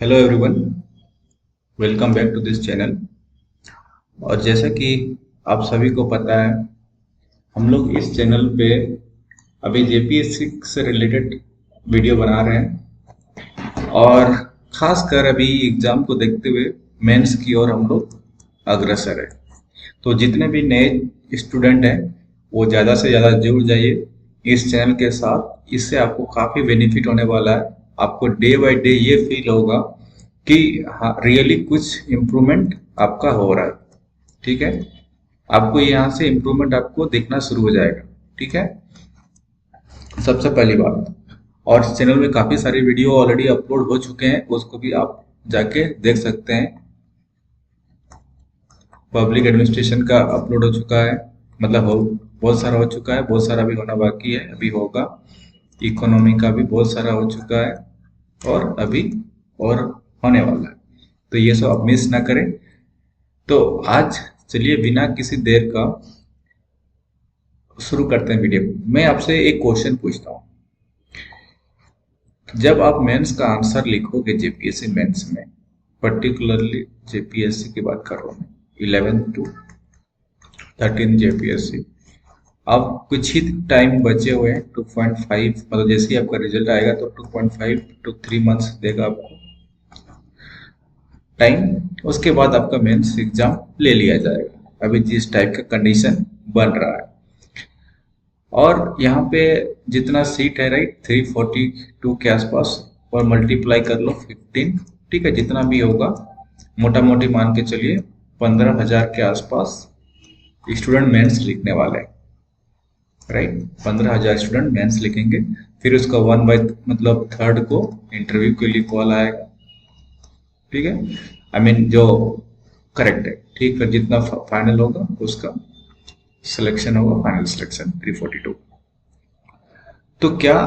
Hello everyone, welcome back to this channel. और जैसा कि आप सभी को पता है, हम लोग इस चैनल पे अभी जेपीएससी से रिलेटेड वीडियो बना रहे हैं। और खासकर अभी एग्जाम को देखते हुए मेंस की ओर हम लोग अग्रसर है। तो जितने भी नए स्टूडेंट हैं वो ज़्यादा से ज़्यादा जुड़ जाइए इस चैनल के साथ। इससे आपको काफ़ी बेनिफिट होने वाला है। आपको डे बाय डे ये फील होगा कि हाँ, रियली कुछ इम्प्रूवमेंट आपका हो रहा है। ठीक है, आपको यहाँ से इम्प्रूवमेंट आपको दिखना शुरू हो जाएगा। ठीक है, सबसे पहली बात। और इस चैनल में काफ़ी सारे वीडियो ऑलरेडी अपलोड हो चुके हैं, उसको भी आप जाके देख सकते हैं। पब्लिक एडमिनिस्ट्रेशन का अपलोड हो चुका है, मतलब हो बहुत सारा हो चुका है, बहुत सारा भी होना बाकी है, अभी होगा। इकोनॉमी का भी बहुत सारा हो चुका है और अभी और होने वाला है। तो ये सब आप मिस ना करें। तो आज चलिए बिना किसी देर का शुरू करते हैं वीडियो। मैं आपसे एक क्वेश्चन पूछता हूँ। जब आप मेंस का आंसर लिखोगे जेपीएससी मेंस में, पर्टिकुलरली जेपीएससी की बात कर रहा हूँ, 11 टू 13 जेपीएससी, अब कुछ ही टाइम बचे हुए हैं। 2.5 मतलब जैसे ही आपका रिजल्ट आएगा तो 2.5 टू 3 मंथ्स देगा आपको टाइम। उसके बाद आपका मेंस एग्जाम ले लिया जाएगा, अभी जिस टाइप का कंडीशन बन रहा है। और यहाँ पे जितना सीट है, राइट, 342 के आसपास, और मल्टीप्लाई कर लो 15। ठीक है, जितना भी होगा मोटा मोटी मान के चलिए 15,000 के आसपास स्टूडेंट मेंस लिखने वाले हैं। राइट, 15,000 स्टूडेंट मेंस लिखेंगे। फिर उसका 1 बाय मतलब थर्ड को इंटरव्यू के लिए कॉल आएगा। ठीक है, आई मीन जो करेक्ट है। ठीक, फिर जितना फाइनल होगा उसका सिलेक्शन होगा, फाइनल सिलेक्शन 342। तो क्या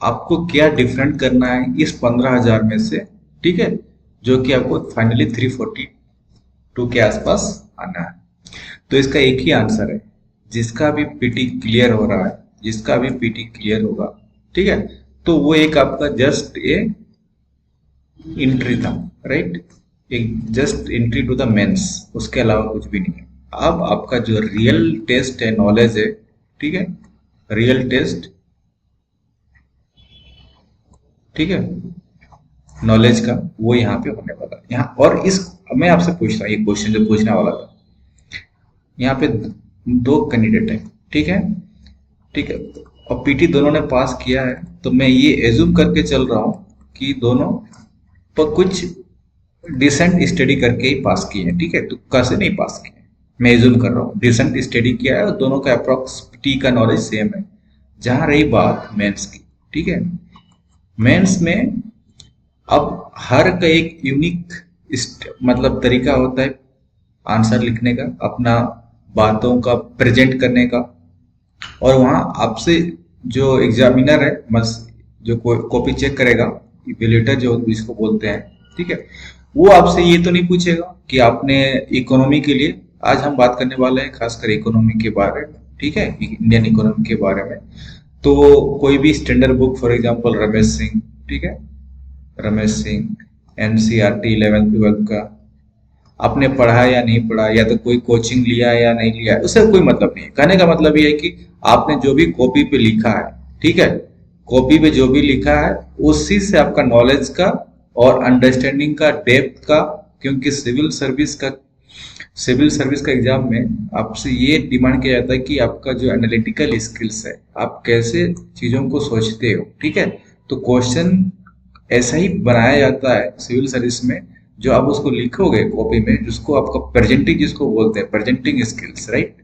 आपको क्या डिफरेंट करना है इस 15,000 में से? ठीक है, जो कि आपको फाइनली 342 के आसपास आना है। तो इसका एक ही आंसर है। जिसका भी पीटी क्लियर हो रहा है, जिसका भी पीटी क्लियर होगा, ठीक है, तो वो एक आपका जस्ट ए एंट्री था। राइट, एक just entry to the mains, उसके अलावा कुछ भी नहीं है। अब आपका जो रियल टेस्ट है, नॉलेज है, ठीक है, रियल टेस्ट, ठीक है, नॉलेज का, वो यहाँ पे होने वाला है यहाँ। और इस मैं आपसे पूछ रहा हूँ ये क्वेश्चन जो पूछने वाला था। यहाँ पे दो कैंडिडेट है, ठीक है, ठीक है, और पीटी दोनों ने पास किया है। तो मैं ये एज्यूम करके चल रहा हूँ कि दोनों पर कुछ डिसेंट स्टडी करके ही पास किए हैं। ठीक है, तुक्का से नहीं पास किए हैं। मैं एज्यूम कर रहा हूँ डिसेंट स्टडी किया है और दोनों का अप्रोक्स पीटी का नॉलेज सेम है। जहाँ रही बात मेंस की, ठीक है, मेंस में अब हर का एक यूनिक मतलब तरीका होता है आंसर लिखने का, अपना बातों का प्रेजेंट करने का। और वहाँ आपसे जो एग्जामिनर है, बस जो कॉपी चेक करेगा, इवेल्युएटर जो इसको बोलते हैं, ठीक है, वो आपसे ये तो नहीं पूछेगा कि आपने इकोनॉमी के लिए, आज हम बात करने वाले हैं खासकर इकोनॉमी के बारे में, ठीक है, इंडियन इकोनॉमी के बारे में। तो कोई भी standard book, for example Ramesh Singh, ठीक है, Ramesh Singh NCERT 11th 12th का आपने पढ़ा या नहीं पढ़ा, या तो कोई कोचिंग लिया या नहीं लिया, उससे कोई मतलब नहीं है। कहने का मतलब ये है कि आपने जो भी कॉपी पे लिखा है, ठीक है, कॉपी पे जो भी लिखा है उसी से आपका नॉलेज का और अंडरस्टैंडिंग का, डेप्थ का, क्योंकि सिविल सर्विस का एग्जाम में आपसे ये डिमांड किया जाता है कि आपका जो एनालिटिकल स्किल्स है, आप कैसे चीजों को सोचते हो। ठीक है, तो क्वेश्चन ऐसा ही बनाया जाता है सिविल सर्विस में, जो आप उसको लिखोगे कॉपी में, जिसको आपका प्रेजेंटिंग, जिसको बोलते हैं प्रेजेंटिंग स्किल्स, राइट,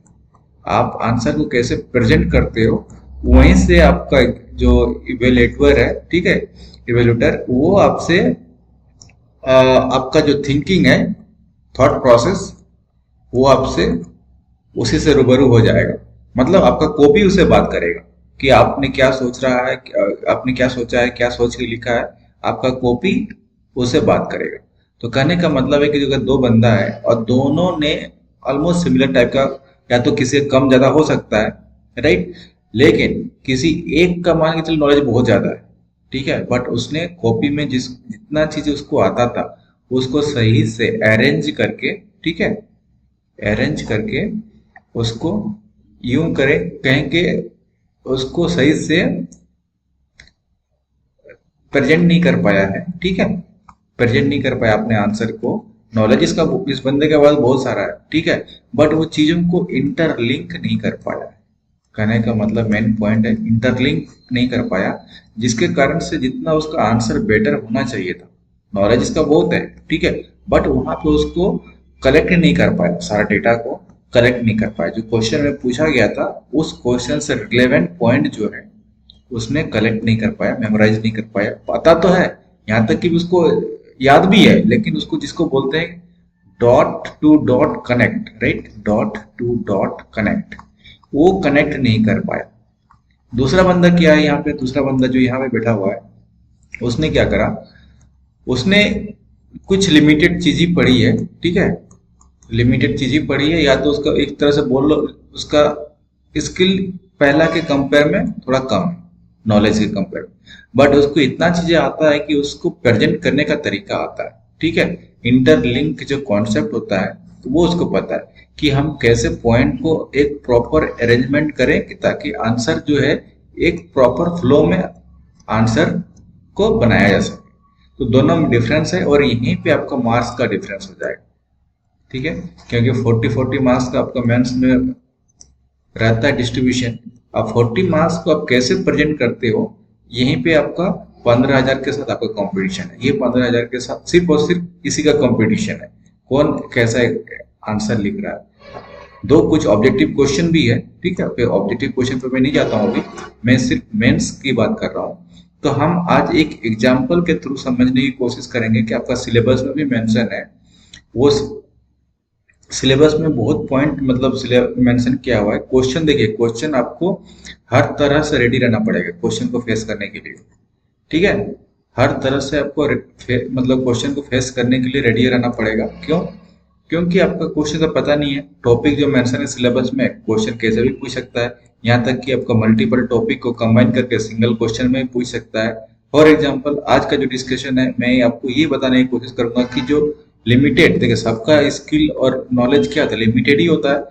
आप आंसर को कैसे प्रेजेंट करते हो, वहीं से आपका जो इवेल्युएटर है, ठीक है, इवेल्युएटर, वो आपसे आपका जो थिंकिंग है, थॉट प्रोसेस, वो आपसे उसी से रूबरू हो जाएगा। मतलब आपका कॉपी उससे बात करेगा कि आपने क्या सोच रहा है, आपने क्या सोचा है, क्या सोच के लिखा है, आपका कॉपी उससे बात करेगा। तो कहने का मतलब है कि अगर दो बंदा है और दोनों ने ऑलमोस्ट सिमिलर टाइप का, या तो किसी का कम ज्यादा हो सकता है, राइट, लेकिन किसी एक का मान के चलो नॉलेज बहुत ज्यादा है, ठीक है, बट उसने कॉपी में जितना चीज उसको आता था उसको सही से अरेंज करके, ठीक है, अरेंज करके उसको यूं करें कहेंगे, उसको सही से प्रेजेंट नहीं कर पाया है, ठीक है, प्रेजेंट नहीं कर पाया अपने आंसर को। नॉलेज इसका इस बंदे के पास बहुत सारा है, ठीक है, बट वो चीजों को इंटरलिंक नहीं कर पाया। कहने का मतलब मेन पॉइंट है इंटरलिंक नहीं कर पाया, जिसके कारण से जितना उसका आंसर बेटर होना चाहिए था, नॉलेज इसका बहुत है, ठीक है, बट वहां पे उसको कलेक्ट नहीं कर पाया, सारा डेटा को कलेक्ट नहीं कर पाया। जो क्वेश्चन में पूछा गया था उस क्वेश्चन से रिलेवेंट पॉइंट जो है उसने कलेक्ट नहीं कर पाया, मेमोराइज नहीं कर पाया। पता तो है, यहाँ तक कि उसको याद भी है, लेकिन उसको जिसको बोलते हैं dot to dot connect, right, dot to dot connect, वो कनेक्ट नहीं कर पाया। दूसरा बंदा क्या है यहाँ पे, दूसरा बंदा जो यहाँ पे बैठा हुआ है उसने क्या करा, उसने कुछ लिमिटेड चीज ही पढ़ी है, ठीक है, लिमिटेड चीज ही पढ़ी है, या तो उसका एक तरह से बोल लो उसका स्किल पहला के कंपेयर में थोड़ा कम है, नॉलेज के कंपेयर में, बट उसको इतना चीजें आता है कि उसको प्रेजेंट करने का तरीका आता है, ठीक है, इंटरलिंक जो कॉन्सेप्ट होता है तो वो उसको पता है कि हम कैसे पॉइंट को एक प्रॉपर अरेंजमेंट करें कि ताकि आंसर जो है एक प्रॉपर फ्लो में आंसर को बनाया जा सके। तो दोनों में डिफरेंस है और यहीं पे आपका मार्क्स का डिफरेंस हो जाएगा, ठीक है, क्योंकि 40 मार्क्स का आपका मेंस में रहता है डिस्ट्रीब्यूशन। अब 40 मार्क्स को आप कैसे प्रेजेंट करते हो, यहीं पे आपका 15,000 के साथ आपका कंपटीशन है। ये 15,000 के साथ सिर्फ और सिर्फ इसी का कंपटीशन है, कौन कैसा आंसर लिख रहा है। दो कुछ ऑब्जेक्टिव क्वेश्चन भी है, ठीक है, फिर ऑब्जेक्टिव क्वेश्चन पे मैं नहीं जाता हूँ अभी, मैं सिर्फ मेंस की बात कर रहा हूँ। तो हम आज एक एग्जाम्पल के थ्रू समझने की कोशिश करेंगे कि आपका सिलेबस में भी मेंशन है, वो सिलेबस में बहुत पॉइंट मतलब मेंशन किया हुआ है। क्वेश्चन देखिए, क्वेश्चन आपको हर तरह से रेडी रहना पड़ेगा क्वेश्चन को फेस करने के लिए, ठीक है, हर तरह से आपको मतलब क्वेश्चन को फेस करने के लिए रेडी रहना पड़ेगा। क्यों? क्योंकि आपका क्वेश्चन का पता नहीं है, टॉपिक जो मेंशन है सिलेबस में क्वेश्चन कैसे भी पूछ सकता है, यहाँ तक कि आपका मल्टीपल टॉपिक को कंबाइन करके सिंगल क्वेश्चन में पूछ सकता है। फॉर एग्जाम्पल आज का जो डिस्कशन है मैं आपको ये बताने की कोशिश करूंगा कि जो लिमिटेड, देखिए सबका स्किल और नॉलेज क्या होता है, लिमिटेड ही होता है,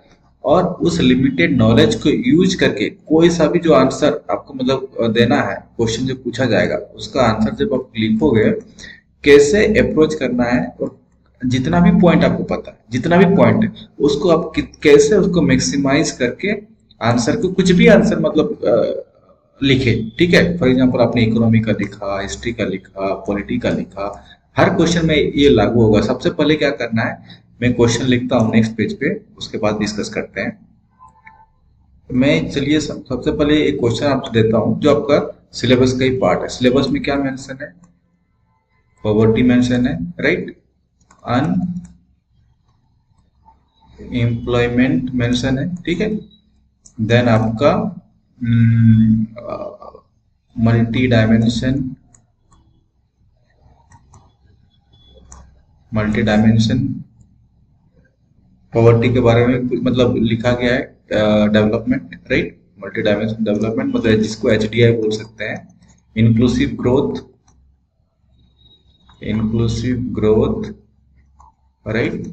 और उस लिमिटेड नॉलेज को यूज करके कोई सा भी जो आंसर आपको मतलब देना है, क्वेश्चन जो पूछा जाएगा उसका आंसर जब आप लिखोगे कैसे अप्रोच करना है, और जितना भी पॉइंट आपको पता है, जितना भी पॉइंट है उसको आप कैसे उसको मैक्सिमाइज करके आंसर को, कुछ भी आंसर मतलब लिखे, ठीक है। फॉर एग्जांपल आपने इकोनॉमी का लिखा, हिस्ट्री का लिखा, पॉलिटी का लिखा, हर क्वेश्चन में ये लागू होगा। सबसे पहले क्या करना है, मैं क्वेश्चन लिखता हूँ नेक्स्ट पेज पे, उसके बाद डिस्कस करते हैं। मैं चलिए सबसे पहले एक क्वेश्चन आपको देता हूँ जो आपका सिलेबस का ही पार्ट है। सिलेबस में क्या मेंशन है, पॉवर्टी मेंशन है, राइट, अनएम्प्लॉयमेंट मेंशन है, ठीक है, देन आपका मल्टी डायमेंशन पॉवर्टी के बारे में कुछ मतलब लिखा गया है, development, right, multi dimension development मतलब जिसको HDI बोल सकते हैं, इंक्लूसिव ग्रोथ, राइट।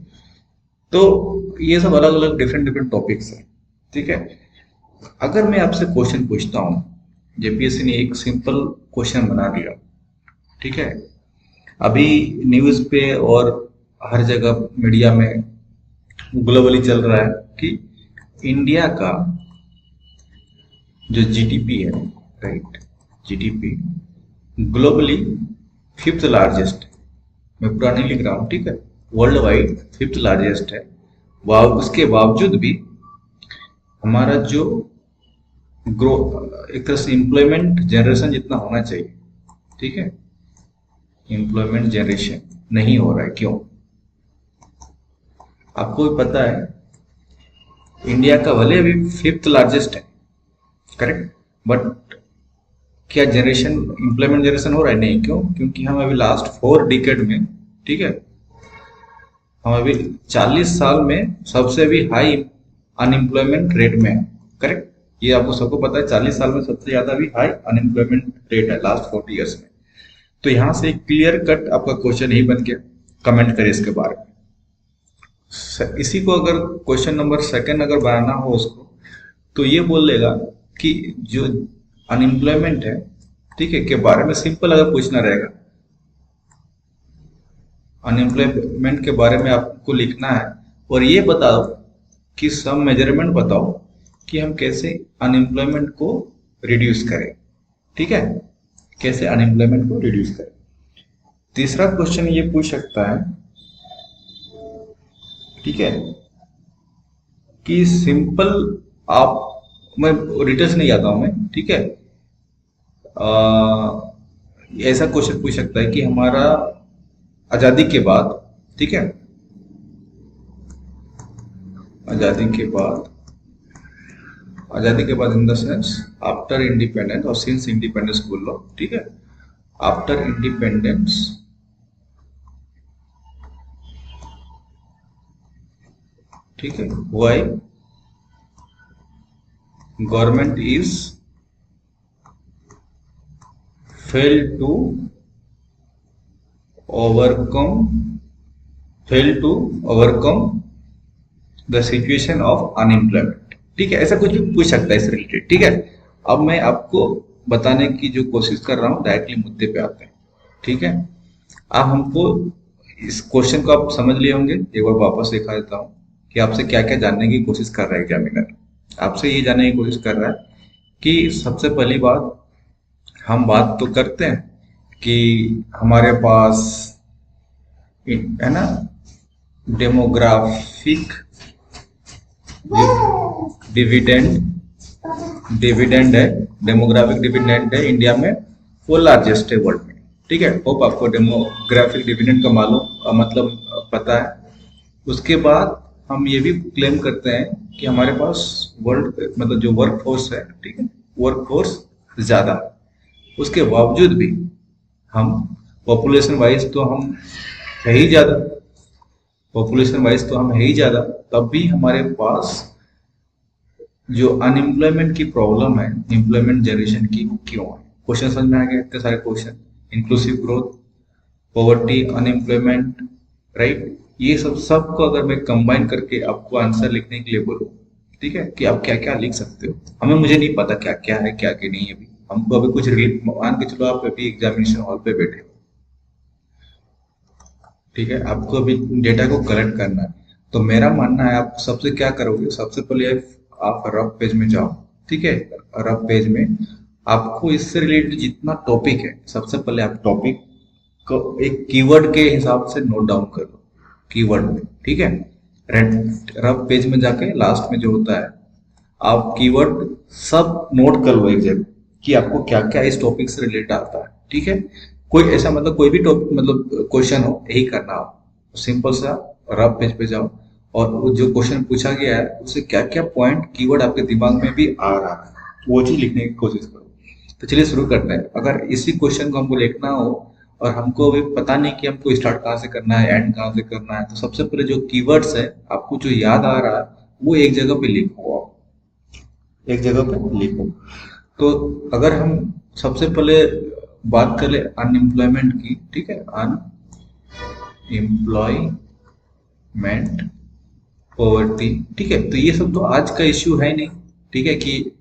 तो ये सब अलग अलग डिफरेंट डिफरेंट टॉपिक्स हैं, ठीक है। अगर मैं आपसे क्वेश्चन पूछता हूँ, JPSC ने एक सिंपल क्वेश्चन बना दिया, ठीक है, अभी न्यूज पे और हर जगह मीडिया में ग्लोबली चल रहा है कि इंडिया का जो GDP है, right, GDP globally 5th largest, मैं पूरा नहीं लिख रहा हूँ, ठीक है, वर्ल्ड वाइड 5th लार्जेस्ट है। उसके बावजूद भी हमारा जो ग्रो एक तरह से एम्प्लॉयमेंट जनरेशन जितना होना चाहिए, ठीक है, एम्प्लॉयमेंट जनरेशन नहीं हो रहा है। क्यों? आपको भी पता है इंडिया का भले अभी 5th लार्जेस्ट है, करेक्ट, बट क्या जनरेशन, एम्प्लॉयमेंट जनरेशन हो रहा है? नहीं। क्यों? क्योंकि हम अभी लास्ट 4 डिकेड में, ठीक है, हम अभी 40 साल में सबसे अभी हाई अनएम्प्लॉयमेंट रेट में है, करेक्ट, ये आपको सबको पता है 40 साल में सबसे ज्यादा भी हाई अनएम्प्लॉयमेंट रेट है लास्ट 40 ईयर्स में। तो यहाँ से क्लियर कट आपका क्वेश्चन ही बन गया। कमेंट करें इसके बारे में। इसी को अगर क्वेश्चन नंबर सेकंड अगर बनाना हो उसको, तो ये बोल देगा कि जो अनएम्प्लॉयमेंट है, ठीक है, के बारे में सिंपल अगर पूछना रहेगा, अनएम्प्लॉयमेंट के बारे में आपको लिखना है और ये बताओ कि सम मेजरमेंट बताओ कि हम कैसे अनएम्प्लॉयमेंट को रिड्यूस करें। ठीक है, कैसे अनएम्प्लॉयमेंट को रिड्यूस करें। तीसरा क्वेश्चन ये पूछ सकता है, ठीक है, कि सिंपल आप, मैं डिटेल्स नहीं जाता हूं मैं, ठीक है, ऐसा क्वेश्चन पूछ सकता है कि हमारा आजादी के बाद, ठीक है, आजादी के बाद, आजादी के बाद in the sense after independence और सिंस इंडिपेंडेंस बोल लो, ठीक है, आफ्टर इंडिपेंडेंस ठीक है, why government is fail to overcome the situation of unemployment. ठीक है, ऐसा कुछ भी पूछ सकता है इस रिलेटेड। ठीक है, अब मैं आपको बताने की जो कोशिश कर रहा हूँ, डायरेक्टली मुद्दे पे आते हैं। ठीक है, आप हमको इस क्वेश्चन को आप समझ लिए होंगे, एक बार वापस दिखा देता हूँ कि आपसे क्या क्या जानने की कोशिश कर रहा है एग्जामिनर। आपसे ये जानने की कोशिश कर रहा है कि सबसे पहली बात, हम बात तो करते हैं कि हमारे पास है ना डेमोग्राफिक डिविडेंड डिविडेंड है, डेमोग्राफिक डिविडेंड है इंडिया में, वो लार्जेस्ट है वर्ल्ड में। ठीक है, होप आपको डेमोग्राफिक डिविडेंड का मालूम मतलब पता है। उसके बाद हम ये भी क्लेम करते हैं कि हमारे पास वर्ल्ड मतलब जो वर्क फोर्स है, ठीक है, वर्क फोर्स ज्यादा, उसके बावजूद भी हम पॉपुलेशन वाइज तो हम है ही ज्यादा, पॉपुलेशन वाइज तो हम है ही ज्यादा, तब भी हमारे पास जो अनएम्प्लॉयमेंट की प्रॉब्लम है, एम्प्लॉयमेंट जनरेशन की, क्यों है? क्वेश्चन समझ में आ गया? इतने सारे question, inclusive growth, poverty, unemployment, right, ये सबको अगर मैं कंबाइन करके आपको आंसर लिखने के लिए बोलूं, ठीक है, कि आप क्या क्या लिख सकते हो, हमें मुझे नहीं पता क्या क्या है क्या क्या नहीं है, अभी हमको अभी कुछ मान के चलो आप अभी एग्जामिनेशन हॉल पे बैठे हो, ठीक है, आपको अभी डेटा को कलेक्ट करना है। तो मेरा मानना है आप सबसे क्या करोगे, सबसे पहले आप रफ पेज में जाओ, ठीक है, रफ पेज में आपको इससे रिलेटेड जितना टॉपिक है, सबसे पहले आप टॉपिक को एक कीवर्ड के हिसाब से नोट डाउन कर लो, कीवर्ड में, ठीक है, रेड रफ पेज में जाके लास्ट में जो होता है, आप कीवर्ड सब नोट कर लो एक जगह कि आपको क्या क्या इस टॉपिक से रिलेटेड आता है। ठीक है, कोई ऐसा मतलब कोई भी टॉपिक मतलब क्वेश्चन हो, यही करना हो, सिंपल सा रफ पेज पे जाओ और वो जो क्वेश्चन पूछा गया है उससे क्या क्या पॉइंट कीवर्ड आपके दिमाग में भी आ रहा है, वो चीज लिखने की कोशिश करो। तो चलिए शुरू करते हैं। अगर इसी क्वेश्चन को हमको लिखना हो और हमको अभी पता नहीं कि हमको स्टार्ट कहाँ से करना है, एंड कहाँ से करना है, तो सबसे पहले जो कीवर्ड्स है आपको जो याद आ रहा है वो एक जगह पे लिखो, आप एक जगह पे लिखो। तो अगर हम सबसे पहले बात करें अनएम्प्लॉयमेंट की, ठीक है, अनएम्प्लॉयमेंट, पॉवर्टी, ठीक है, तो ये सब तो आज का इश्यू है नहीं, ठीक है, कि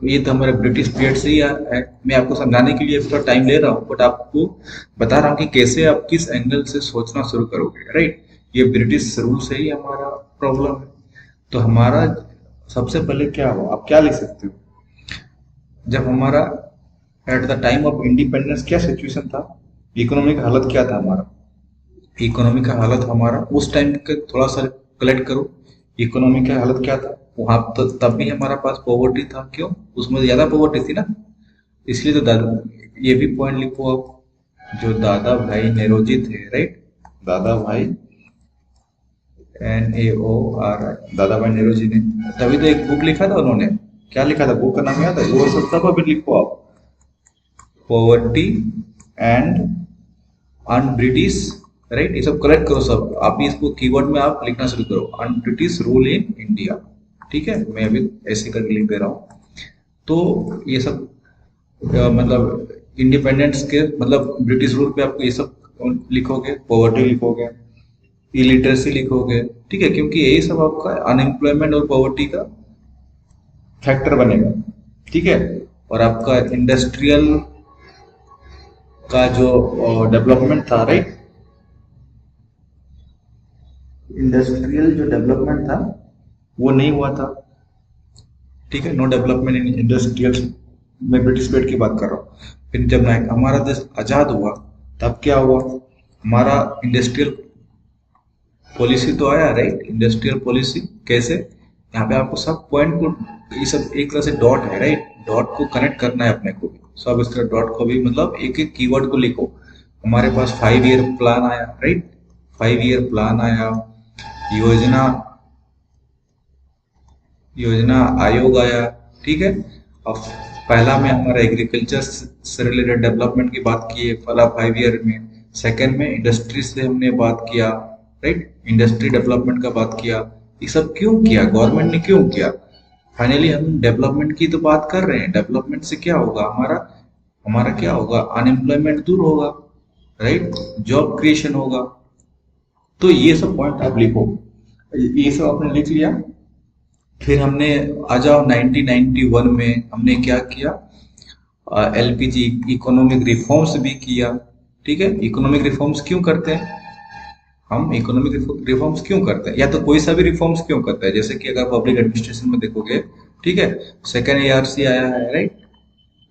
ये तो हमारे ब्रिटिश पीरियड से ही है। मैं आपको समझाने के लिए थोड़ा टाइम ले रहा हूँ, बट आपको बता रहा हूँ कि कैसे आप किस एंगल से सोचना शुरू करोगे, राइट। ये ब्रिटिश रूल से ही हमारा प्रॉब्लम है। तो हमारा सबसे पहले क्या हो, आप क्या लिख सकते हो, जब हमारा at the time of independence क्या सिचुएशन था, इकोनॉमिक हालत क्या था हमारा, इकोनॉमी का हालत हमारा उस टाइम का थोड़ा सा कलेक्ट करो, इकोनॉमी का हालत क्या था वहां, तो तब भी हमारा पास पॉवर्टी था, क्यों, उसमें ज्यादा पॉवर्टी थी ना, इसलिए तो दादा, ये भी पॉइंट लिखो आप, जो दादा भाई नेरोजी थे, राइट, दादा भाई NAORI, दादा भाई नेरोजी ने तभी तो एक बुक लिखा था उन्होंने, क्या लिखा था, बुक का नाम याद है, वो सब अभी लिखो आप, poverty and un British, right, ये सब कलेक्ट करो सब आप, इसको कीवर्ड में आप लिखना शुरू करो, un British rule in India. ठीक है, मैं अभी ऐसे करके लिख दे रहा हूँ। तो ये सब मतलब इंडिपेंडेंस के मतलब ब्रिटिश रूल पे आपको ये सब लिखोगे, पॉवर्टी लिखोगे, इलिटरेसी लिखोगे, ठीक है, क्योंकि यही सब आपका अनएम्प्लॉयमेंट और पॉवर्टी का फैक्टर बनेगा, ठीक है। और आपका इंडस्ट्रियल का जो डेवलपमेंट था, राइट, इंडस्ट्रियल जो डेवलपमेंट था वो नहीं हुआ था, ठीक है। नो डेवलपमेंट इन इंडस्ट्रियल, मैं ब्रिटिश पीरियड की बात कर रहा हूँ। फिर जब हमारा देश आजाद हुआ तब क्या हुआ, हमारा इंडस्ट्रियल पॉलिसी तो आया, राइट। इंडस्ट्रियल पॉलिसी कैसे, यहाँ पे आपको सब पॉइंट को, ये सब एक तरह से डॉट है, राइट, डॉट को कनेक्ट करना है अपने को, सब इस तरह डॉट को भी मतलब एक एक कीवर्ड को लिखो। हमारे पास 5 ईयर प्लान आया, राइट, 5 ईयर प्लान आया, योजना योजना आयोग आया, ठीक है। अब पहला में हमारा एग्रीकल्चर से रिलेटेड डेवलपमेंट की बात की है पहला 5 ईयर में। सेकंड में इंडस्ट्री से हमने बात किया, राइट, इंडस्ट्री डेवलपमेंट का बात किया। ये सब क्यों किया, गवर्नमेंट ने क्यों किया। फाइनली हम डेवलपमेंट की तो बात कर रहे हैं, डेवलपमेंट से क्या होगा, हमारा हमारा क्या होगा, अनएम्प्लॉयमेंट दूर होगा, राइट, जॉब क्रिएशन होगा। तो ये सब पॉइंट आप लिखो, ये सब आपने लिख लिया। फिर हमने आ जाओ 1991 में हमने क्या किया, एलपीजी इकोनॉमिक रिफॉर्म्स भी किया, ठीक है। इकोनॉमिक रिफॉर्म्स क्यों करते हैं हम, इकोनॉमिक रिफॉर्म्स क्यों करते हैं, या तो कोई सा भी रिफॉर्म्स क्यों करते हैं, जैसे कि अगर पब्लिक एडमिनिस्ट्रेशन में देखोगे, ठीक है, सेकेंड एआरसी आया है, राइट,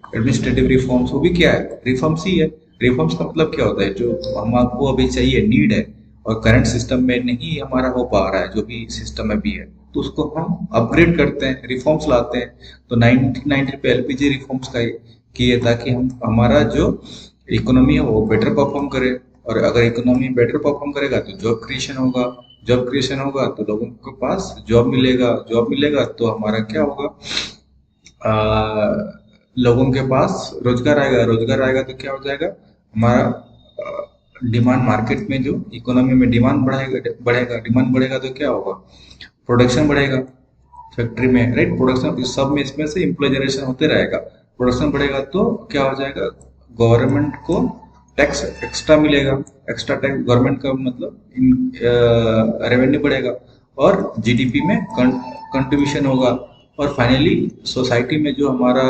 एडमिनिस्ट्रेटिव रिफॉर्म्स, वो भी क्या है, रिफॉर्म्स ही है। रिफॉर्म्स का मतलब क्या होता है, जो हम आपको अभी चाहिए, नीड है, और करंट सिस्टम में नहीं हमारा हो पा रहा है, जो भी सिस्टम में भी है, तो उसको हम अपग्रेड करते हैं, रिफॉर्म्स लाते हैं। तो 1990 पे एलपीजी रिफॉर्म्स का किए, ताकि हम हमारा जो इकोनॉमी है वो बेटर परफॉर्म करे, और अगर इकोनॉमी बेटर परफॉर्म करेगा तो जॉब क्रिएशन होगा, जॉब क्रिएशन होगा तो लोगों के पास जॉब मिलेगा, जॉब मिलेगा तो हमारा क्या होगा, लोगों के पास रोजगार आएगा, रोजगार आएगा तो क्या हो जाएगा, हमारा डिमांड मार्केट में जो इकोनॉमी में डिमांड बढ़ेगा, डिमांड बढ़ेगा तो क्या होगा, प्रोडक्शन बढ़ेगा फैक्ट्री में, राइट, प्रोडक्शन, इस सब में इसमें से एम्प्लॉय जनरेशन होते रहेगा। प्रोडक्शन बढ़ेगा तो क्या हो जाएगा, गवर्नमेंट को टैक्स एक्स्ट्रा मिलेगा, एक्स्ट्रा टैक्स गवर्नमेंट का मतलब रेवेन्यू बढ़ेगा, और जीडीपी में कंट्रीब्यूशन होगा, और फाइनली सोसाइटी में जो हमारा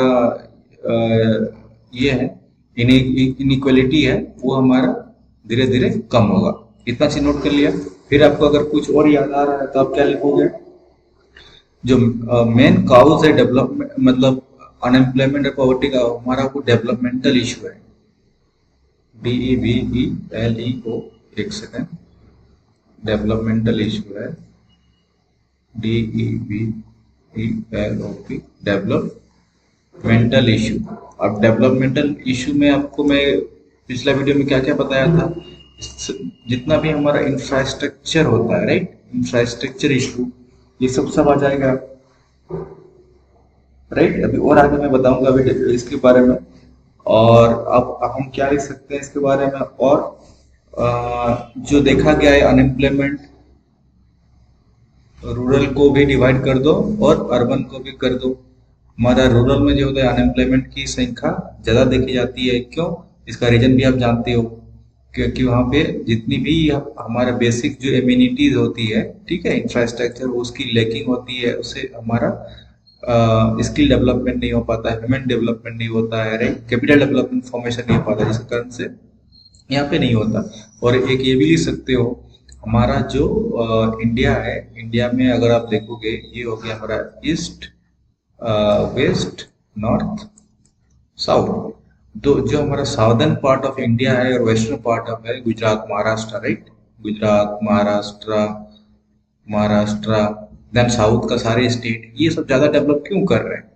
ये है, इनइक्वलिटी है, वो हमारा धीरे धीरे कम होगा। इतना चीज नोट कर लिया। फिर आपको अगर कुछ और याद आ रहा है तो आप क्या लिखोगे, जो मेन काउज है डेवलपमेंट मतलब अनएम्प्लॉयमेंट और पॉवर्टी का, हमारा वो डेवलपमेंटल इशू है, DEVELEO, एक सेकेंड, डेवलपमेंटल इशू है, DEVELOP, डेवलपमेंटल इशू। अब डेवलपमेंटल इशू में आपको मैं पिछला वीडियो में क्या क्या बताया था, जितना भी हमारा इंफ्रास्ट्रक्चर होता है, राइट, इंफ्रास्ट्रक्चर इशू, ये सब आ जाएगा, राइट। अभी और आगे मैं बताऊंगा अभी इसके बारे में। और अब हम क्या लिख सकते हैं इसके बारे में, और जो देखा गया है अनएम्प्लॉयमेंट, रूरल को भी डिवाइड कर दो और अर्बन को भी कर दो। हमारा रूरल में जो होता है अनएम्प्लॉयमेंट की संख्या ज़्यादा देखी जाती है, क्यों, इसका रीजन भी आप जानते हो, क्योंकि वहाँ पे जितनी भी हमारा बेसिक जो एम्यूनिटीज होती है, ठीक है, इंफ्रास्ट्रक्चर, उसकी लैकिंग होती है, उससे हमारा स्किल डेवलपमेंट नहीं हो पाता है, ह्यूमन डेवलपमेंट नहीं होता है, राइट, कैपिटल डेवलपमेंट फॉर्मेशन नहीं हो पाता, जिसके कारण से यहाँ पे नहीं होता। और एक ये भी लिख सकते हो, हमारा जो इंडिया है, इंडिया में अगर आप देखोगे, ये हो गया हमारा ईस्ट, वेस्ट, नॉर्थ, साउथ। तो जो हमारा साउदर्न पार्ट ऑफ इंडिया है और वेस्टर्न पार्ट ऑफ है Gujarat, Maharashtra, right, Gujarat, Maharashtra, then south का सारे स्टेट, ये सब ज्यादा डेवलप क्यों कर रहे हैं,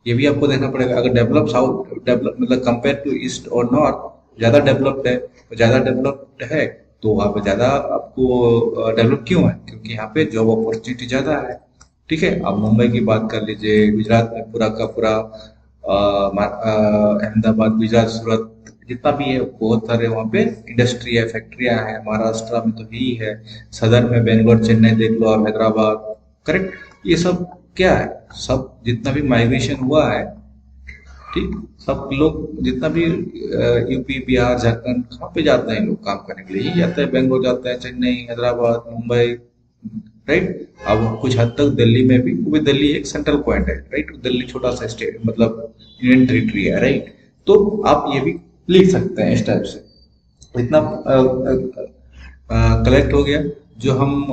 ये भी आपको देखना पड़ेगा। अगर डेवलप साउथ डेवलप मतलब कंपेयर टू ईस्ट और नॉर्थ ज्यादा डेवलप्ड है, तो ज्यादा डेवलप्ड है तो वहाँ पे ज्यादा आपको डेवलप क्यों है, क्योंकि यहाँ पे जॉब अपॉर्चुनिटी ज्यादा है, ठीक है। आप मुंबई की बात कर लीजिए, गुजरात में पूरा का पूरा अहमदाबाद, गुजरात, सूरत, जितना भी है बहुत सारे वहाँ पे इंडस्ट्री है, फैक्ट्रियां हैं। महाराष्ट्र में तो ही है, सदर में बेंगलोर, चेन्नई देख लो आप, हैदराबाद, करेक्ट। ये सब क्या है, सब जितना भी माइग्रेशन हुआ है, ठीक। सब लोग जितना भी यूपी बिहार झारखंड कहाँ पे जाते हैं लोग काम करने के लिए, यही जाते हैं, बेंगलोर जाते हैं, चेन्नई, हैदराबाद, मुंबई, राइट। अब कुछ हद तक दिल्ली में भी, वो भी दिल्ली एक सेंट्रल पॉइंट है, राइट। दिल्ली छोटा सा स्टेट मतलब यूनियन टेरिटरी है, राइट। तो आप ये भी लिख सकते हैं इस टाइप से। इतना कलेक्ट हो गया। जो हम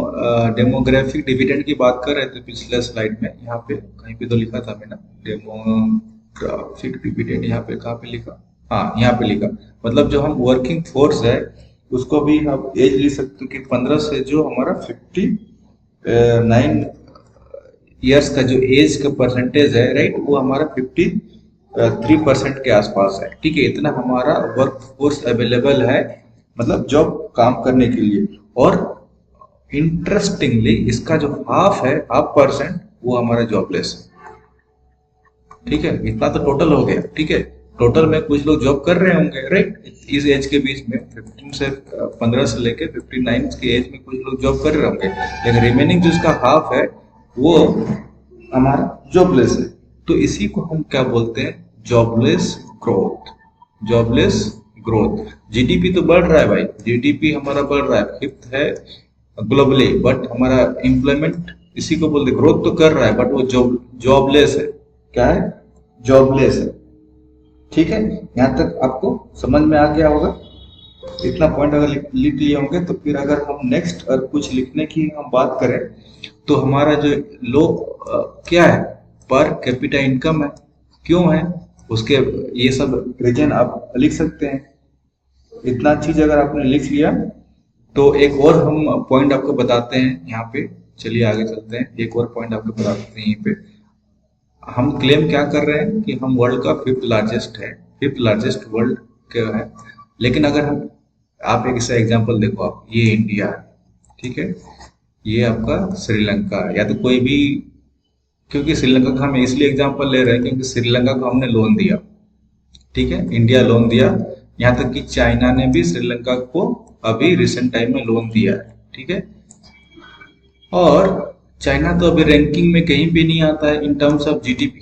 डेमोग्राफिक डिविडेंड की बात कर रहे थे पिछले स्लाइड में, यहाँ पे कहीं पे तो लिखा था मैंने डेमोग्राफिक डिविडेंड, यहाँ पे कहाँ पे लिखा, हाँ यहाँ पे लिखा। मतलब जो हम वर्किंग फोर्स है उसको भी आप एज लिख सकते हो कि 15 से जो हमारा 59 ईयर्स का जो एज का परसेंटेज है, राइट, वो हमारा 53% के आसपास है, ठीक है। इतना हमारा वर्क फोर्स अवेलेबल है, मतलब जॉब काम करने के लिए। और इंटरेस्टिंगली इसका जो हाफ है, हाफ परसेंट, वो हमारा जॉबलेस है, ठीक है। इतना तो टोटल हो गया, ठीक है। टोटल में कुछ लोग जॉब कर रहे होंगे, राइट, इस एज के बीच में 15 से 15 से लेके 59 के एज में कुछ लोग जॉब कर रहे होंगे, लेकिन रिमेनिंग जो इसका हाफ है वो हमारा जॉबलेस है। तो इसी को हम क्या बोलते हैं, jobless growth. Jobless growth. GDP तो बढ़ रहा है भाई, जीडीपी हमारा बढ़ रहा है, फिफ्थ है ग्लोबली, बट हमारा एम्प्लॉयमेंट इसी को बोलते, ग्रोथ तो कर रहा है बट वो जॉबलेस है। क्या है, जॉबलेस है, ठीक है। यहाँ तक आपको समझ में आ गया होगा। इतना पॉइंट अगर लिख लिए होंगे तो फिर अगर हम नेक्स्ट और कुछ लिखने की हम बात करें तो हमारा जो लो क्या है, पर कैपिटा इनकम है, क्यों है उसके, ये सब रीजन आप लिख सकते हैं। इतना चीज अगर आपने लिख लिया तो एक और हम पॉइंट आपको बताते हैं यहाँ पे। चलिए आगे चलते हैं, एक और पॉइंट आपको बता देते हैं। यहीं पे हम क्लेम क्या कर रहे हैं कि हम वर्ल्ड का फिफ्थ लार्जेस्ट है, फिफ्थ लार्जेस्ट वर्ल्ड का है। लेकिन अगर हम, आप एक ऐसा एग्जांपल देखो, आप ये इंडिया है, ठीक है, ये आपका श्रीलंका है, या तो कोई भी, क्योंकि श्रीलंका का हम इसलिए एग्जांपल ले रहे हैं क्योंकि श्रीलंका को हमने लोन दिया, ठीक है, इंडिया लोन दिया। यहाँ तक कि चाइना ने भी श्रीलंका को अभी रिसेंट टाइम में लोन दिया है, ठीक है। और चाइना तो अभी रैंकिंग में कहीं भी नहीं आता है इन टर्म्स ऑफ जीडीपी,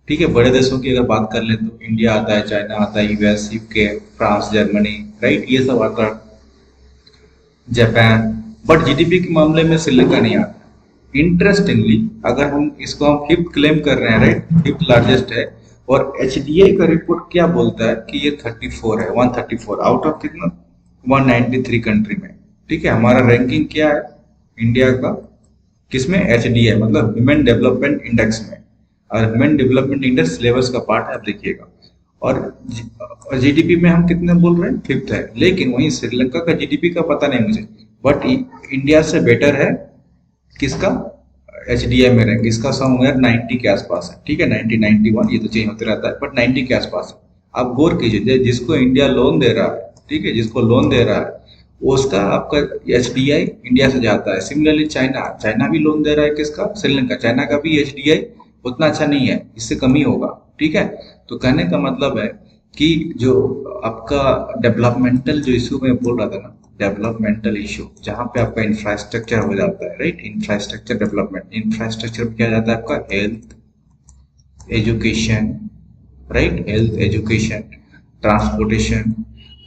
ठीक है। बड़े देशों की अगर बात कर ले तो इंडिया आता है, चाइना आता है, US, UK, France, Germany, right, ये सब आता है, जापान। बट जीडीपी के मामले में श्रीलंका नहीं आता। इंटरेस्टिंगली अगर हम इसको हम फिफ्थ क्लेम कर रहे हैं, राइट, फिफ्थ लार्जेस्ट है, और एचडीआई का रिपोर्ट क्या बोलता है कि ये 34 है, 134 आउट ऑफ कितना, 193 कंट्री में, ठीक है। हमारा रैंकिंग क्या है इंडिया का, किसमें, एचडीआई मतलब ह्यूमन डेवलपमेंट इंडेक्स में। और ह्यूमन डेवलपमेंट इंडेक्स सिलेबस का पार्ट है, आप देखिएगा। और जीडीपी में हम कितने बोल रहे हैं, फिफ्थ है। लेकिन वहीं श्रीलंका का जीडीपी का पता नहीं मुझे, बट इंडिया से बेटर है किसका, एचडीआई में रैंक इसका समवेयर 90 के आसपास है, ठीक है, 90, 91, ये तो चेंज होते रहता है, बट 90 के आसपास है। आप गौर कीजिए, जिसको इंडिया लोन दे रहा है, ठीक है, जिसको लोन दे रहा है उसका आपका एचडीआई इंडिया से जाता है। सिमिलरली चाइना, चाइना भी लोन दे रहा है किसका, श्रीलंका, चाइना का भी एचडीआई उतना अच्छा नहीं है, इससे कम ही होगा, ठीक है। तो कहने का मतलब है कि जो आपका डेवलपमेंटल जो इशू में बोल रहा था ना, डेवलपमेंटल इशू, जहाँ पे आपका इंफ्रास्ट्रक्चर हो जाता है, राइट, इंफ्रास्ट्रक्चर डेवलपमेंट, इंफ्रास्ट्रक्चर में क्या जाता है आपका, health, education, right, health, education, transportation.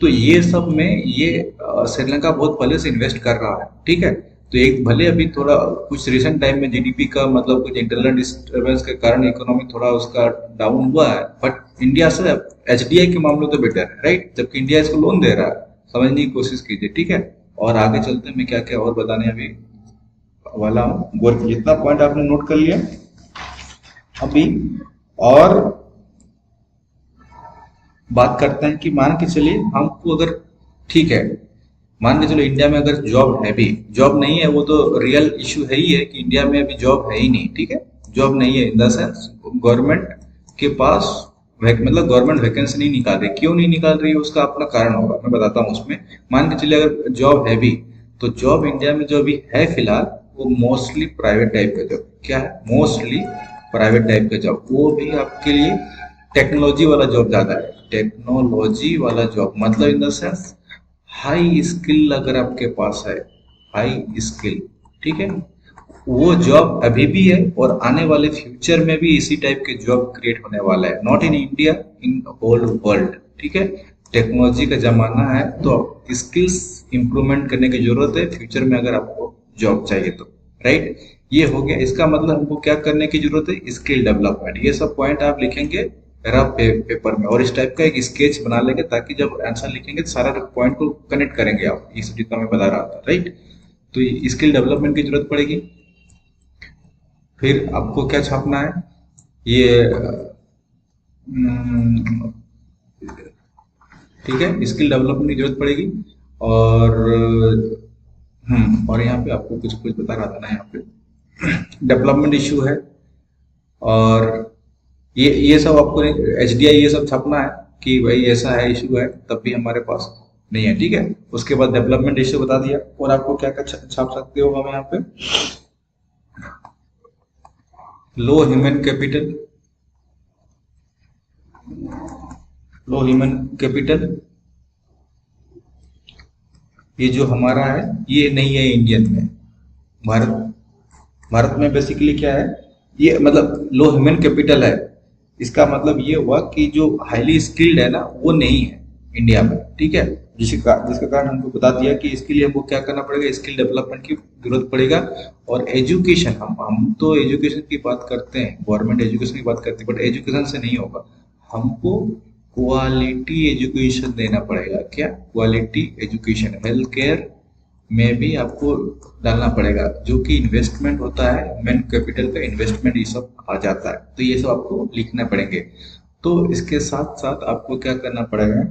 तो ये सब में ये श्रीलंका बहुत पहले से इन्वेस्ट कर रहा है, ठीक है। तो एक भले अभी थोड़ा कुछ रिसेंट टाइम में जीडीपी का मतलब कुछ इंटरनल डिस्टर्बेंस के कारण इकोनॉमी थोड़ा उसका डाउन हुआ है, बट इंडिया से एचडीआई के मामले तो बेटर है, राइट, जबकि इंडिया इसको लोन दे रहा है। समझने की कोशिश कीजिए, ठीक है। और आगे चलते हैं, मैं क्या क्या और बताने अभी वाला हूँ, गौर कीजिए। इतना पॉइंट आपने नोट कर लिया अभी। और बात करते हैं कि मान के चलिए हमको अगर, ठीक है, मान के चलो इंडिया में अगर जॉब है भी, जॉब नहीं है वो तो रियल इशू है ही है कि इंडिया में अभी जॉब है ही नहीं, ठीक है, जॉब नहीं है इन द सेंस गवर्नमेंट के पास मतलब गवर्नमेंट वैकेंसी नहीं निकाल रही। क्यों नहीं निकाल रही है उसका अपना कारण होगा, मैं बताता हूँ उसमें। मान के चलिए अगर जॉब है भी, तो जॉब इंडिया में जो अभी है फिलहाल वो मोस्टली प्राइवेट टाइप का जॉब, क्या है, मोस्टली प्राइवेट टाइप का जॉब, वो भी आपके लिए टेक्नोलॉजी वाला जॉब ज्यादा है। टेक्नोलॉजी वाला जॉब मतलब इन द सेंस हाई स्किल अगर आपके पास है, हाई स्किल, ठीक है, वो जॉब अभी भी है और आने वाले फ्यूचर में भी इसी टाइप के जॉब क्रिएट होने वाला है, not in India, in whole world. ठीक है, टेक्नोलॉजी का जमाना है तो स्किल्स इंप्रूवमेंट करने की जरूरत है फ्यूचर में अगर आपको जॉब चाहिए तो। राइट, ये हो गया। इसका मतलब हमको क्या करने की जरूरत है, स्किल डेवलपमेंट। ये सब पॉइंट आप लिखेंगे रफ पेपर में और इस टाइप का एक स्केच बना लेंगे ताकि जब आंसर लिखेंगे तो सारा पॉइंट को कनेक्ट करेंगे आप, ये सब जितना मैं बता रहा था। राइट, तो स्किल डेवलपमेंट की जरूरत पड़ेगी। फिर आपको क्या छापना है, ये हम्म, ठीक है, स्किल डेवलपमेंट की जरूरत पड़ेगी। और और यहाँ पे आपको कुछ कुछ बता रहा था ना, यहाँ पे डेवलपमेंट इशू है। और ये सब आपको HDI ये सब छापना है कि भाई ऐसा है, इशू है, तब भी हमारे पास नहीं है। ठीक है, उसके बाद डेवलपमेंट इशू बता दिया। और आपको क्या क्या छाप सकते हो हम यहाँ पे, लो ह्यूमन कैपिटल, लो ह्यूमन कैपिटल, ये जो हमारा है ये नहीं है इंडियन में। भारत भारत में बेसिकली क्या है, ये मतलब लो ह्यूमन कैपिटल है। इसका मतलब ये हुआ कि जो हाईली स्किल्ड है ना वो नहीं है इंडिया में। ठीक है, जिसका कारण हमको बता दिया कि इसके लिए हमको क्या करना पड़ेगा, स्किल डेवलपमेंट की जरूरत पड़ेगा। और एजुकेशन, हम तो एजुकेशन की बात करते हैं, गवर्नमेंट एजुकेशन की बात करते हैं, बट एजुकेशन से नहीं होगा। हमको क्वालिटी एजुकेशन देना पड़ेगा। क्या क्वालिटी एजुकेशन, हेल्थ केयर में भी आपको डालना पड़ेगा, जो कि इन्वेस्टमेंट होता है, ह्यूमन कैपिटल का इन्वेस्टमेंट ये सब आ जाता है। तो ये सब आपको लिखना पड़ेंगे। तो इसके साथ साथ आपको क्या करना पड़ेगा,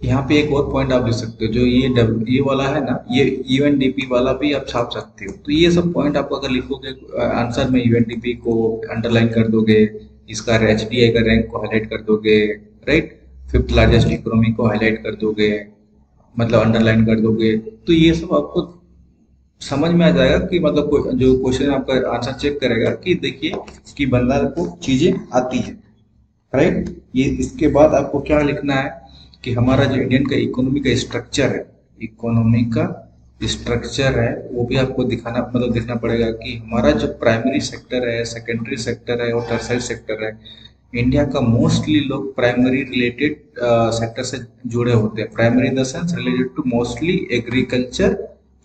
यहाँ पे एक और पॉइंट आप लिख सकते हो, जो ये वाला है ना, ये UNDP वाला भी आप छाप सकते हो। तो ये सब पॉइंट आप अगर लिखोगे आंसर में, UNDP को अंडरलाइन कर दोगे, इसका HDI का रैंक को हाईलाइट कर दोगे, राइट, फिफ्थ लार्जेस्ट इकोनॉमी को हाईलाइट कर दोगे, मतलब अंडरलाइन कर दोगे, तो ये सब आपको समझ में आ जाएगा कि मतलब जो क्वेश्चन आपका आंसर चेक करेगा कि देखिए कि बंदा को चीजें आती है। राइट, ये इसके बाद आपको क्या लिखना है कि हमारा जो इंडियन का इकोनॉमी का स्ट्रक्चर है, इकोनॉमी का स्ट्रक्चर है, वो भी आपको दिखाना मतलब देखना पड़ेगा कि हमारा जो प्राइमरी सेक्टर है, सेकेंडरी सेक्टर है और टर्सरी सेक्टर है। इंडिया का मोस्टली लोग प्राइमरी रिलेटेड सेक्टर से जुड़े होते हैं। Primary in the sense related to mostly agriculture,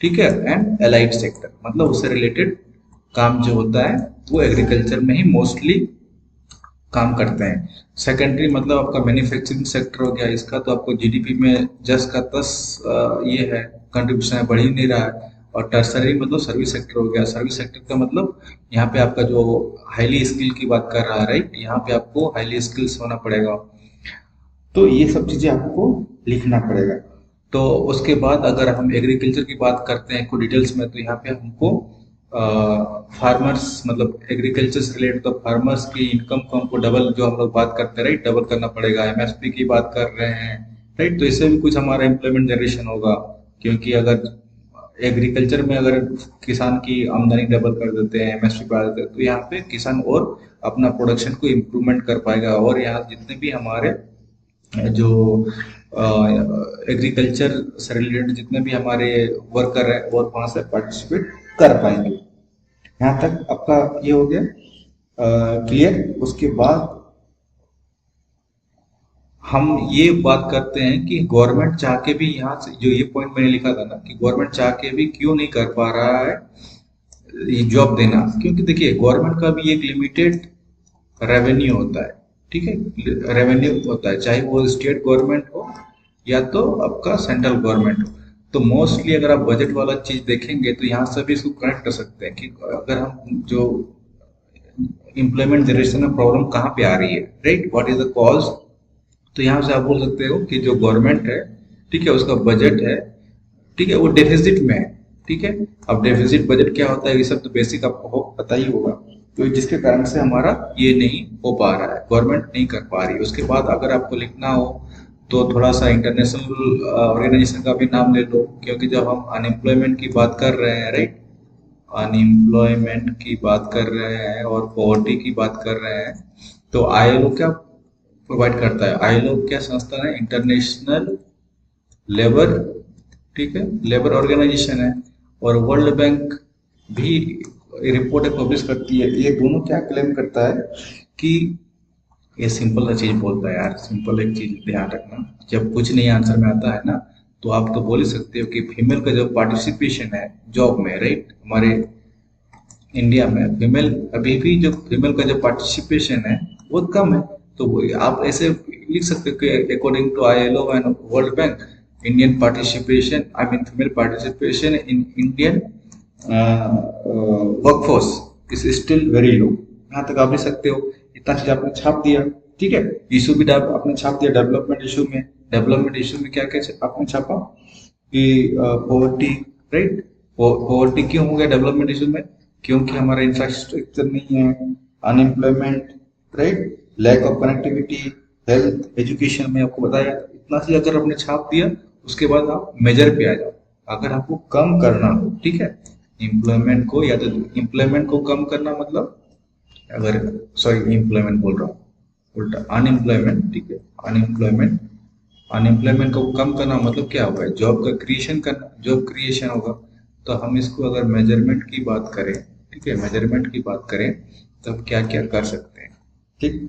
ठीक है, एंड एलाइड सेक्टर, मतलब उससे रिलेटेड काम जो होता है वो एग्रीकल्चर में ही मोस्टली काम करते हैं। सेकेंडरी मतलब आपका मैन्युफैक्चरिंग सेक्टर हो गया, इसका तो आपको GDP में 10 का 10 ये है, कंट्रीब्यूशन है, बढ़ ही नहीं रहा है। और टर्सरी मतलब सर्विस सेक्टर हो गया। सर्विस सेक्टर का मतलब यहाँ पे आपका जो हाईली स्किल की बात कर रहा है, राइट, यहाँ पे आपको हाईली स्किल्स होना पड़ेगा। तो ये सब चीजें आपको लिखना पड़ेगा। तो उसके बाद अगर हम एग्रीकल्चर की बात करते हैं कुछ डिटेल्स में, तो यहाँ पे हमको फार्मर्स मतलब एग्रीकल्चर से रिलेटेड, तो फार्मर्स की इनकम को हमको डबल, जो हम लोग बात करते हैं, राइट, डबल करना पड़ेगा। MSP की बात कर रहे हैं, राइट, तो इससे भी कुछ हमारा एम्प्लॉयमेंट जनरेशन होगा। क्योंकि अगर एग्रीकल्चर में अगर किसान की आमदनी डबल कर देते हैं, MSP बढ़ा देते हैं, तो यहाँ पे किसान और अपना प्रोडक्शन को इम्प्रूवमेंट कर पाएगा। और यहाँ जितने भी हमारे जो एग्रीकल्चर से रिलेटेड जितने भी हमारे वर्कर हैं और वहाँ से पार्टिसिपेट कर पाएंगे। यहाँ तक आपका ये हो गया क्लियर। उसके बाद हम ये बात करते हैं कि गवर्नमेंट चाह के भी, यहाँ से जो ये पॉइंट मैंने लिखा था ना कि गवर्नमेंट चाह के भी क्यों नहीं कर पा रहा है ये जॉब देना। क्योंकि देखिए गवर्नमेंट का भी एक लिमिटेड रेवेन्यू होता है। ठीक है, रेवेन्यू होता है, चाहे वो स्टेट गवर्नमेंट हो या तो आपका सेंट्रल गवर्नमेंट हो। तो मोस्टली अगर आप बजट वाला चीज देखेंगे तो यहाँ से भी इसको कनेक्ट कर सकते हैं कि अगर हम जो इम्प्लॉयमेंट जनरेशन में प्रॉब्लम कहाँ पे आ रही है, right, what is the cause. तो यहाँ से आप बोल सकते हो कि जो गवर्नमेंट है, ठीक है, उसका बजट है, ठीक है, वो डेफिसिट में है। ठीक है, अब डेफिसिट बजट क्या होता है ये सब तो बेसिक आपको पता ही होगा। तो जिसके कारण से हमारा ये नहीं हो पा रहा है, गवर्नमेंट नहीं कर पा रही है। उसके बाद अगर आपको लिखना हो तो थोड़ा सा इंटरनेशनल ऑर्गेनाइजेशन का भी नाम ले लो, क्योंकि जब हम अनएम्प्लॉयमेंट की बात कर रहे हैं, राइट, अनएम्प्लॉयमेंट की बात कर रहे हैं और पॉवर्टी की बात कर रहे हैं, तो ILO क्या प्रोवाइड करता है। ILO क्या संस्था है, इंटरनेशनल लेबर ठीक है, लेबर ऑर्गेनाइजेशन है। और वर्ल्ड बैंक भी रिपोर्ट पब्लिश करती है। ये दोनों क्या क्लेम करता है कि ये सिंपल चीज बोलता है यार, सिंपल एक चीज ध्यान रखना, जब कुछ नहीं आंसर में आता है ना, तो आप तो बोल ही सकते हो कि फीमेल का जो पार्टिसिपेशन है जॉब में, राइट, हमारे इंडिया में फीमेल अभी भी जो फीमेल का जो पार्टिसिपेशन है बहुत कम है। तो आप ऐसे लिख सकते हो कि according to ILO and world bank, Indian participation, I mean female participation in Indian workforce is still very low. यहाँ तक आप लिख सकते हो। इतना चीज आपने छाप दिया, ठीक है। इशू भी आपने छाप दिया डेवलपमेंट इशू में। डेवलपमेंट इशू में क्या क्या आपने छापा कि पॉवर्टी, राइट। पॉवर्टी क्यों हो गया डेवलपमेंट इशू में? क्योंकि हमारा इंफ्रास्ट्रक्चर नहीं है, unemployment, right, lack of connectivity, health, education में आपको बताया। इतना सी अगर आपने छाप दिया, उसके बाद आप मेजर पे आ जाओ। अगर आपको कम करना हो, ठीक है, एम्प्लॉयमेंट को, या तो एम्प्लॉयमेंट को कम करना मतलब, अगर, सॉरी एम्प्लॉयमेंट बोल रहा हूँ, उल्टा अनएम्प्लॉयमेंट, ठीक है, अनएम्प्लॉयमेंट, अनएम्प्लॉयमेंट को कम करना मतलब क्या होगा? जॉब का क्रिएशन करना, जॉब क्रिएशन होगा। तो हम इसको अगर मेजरमेंट की बात करें, ठीक है, मेजरमेंट की बात करें, तब क्या क्या कर सकते हैं, ठीक।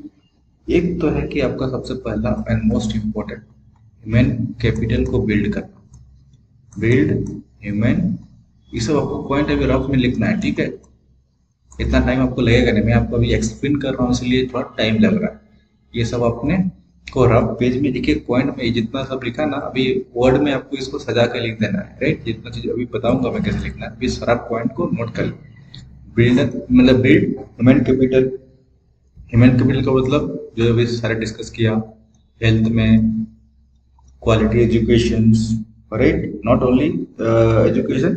एक तो है कि आपका सबसे पहला and most important, human capital को बिल्ड करना। बिल्ड ह्यूमन, ये सब आपको पॉइंट अभी रफ में लिखना है, ठीक है। इतना टाइम आपको लगेगा नहीं, मैं आपको अभी एक्सप्लेन कर रहा हूँ इसलिए थोड़ा टाइम लग रहा है। ये सब आपने को रफ पेज में लिखे, पॉइंट में जितना सब लिखा ना, अभी वर्ड में आपको इसको सजा कर लिख देना है, राइट। जितना चीज अभी बताऊंगा मैं कैसे लिखना है, अभी सारा पॉइंट को नोट कर लो। बिल्ड मतलब build human capital. Human capital का मतलब जो अभी सारे डिस्कस किया, हेल्थ में quality education, right, not only education,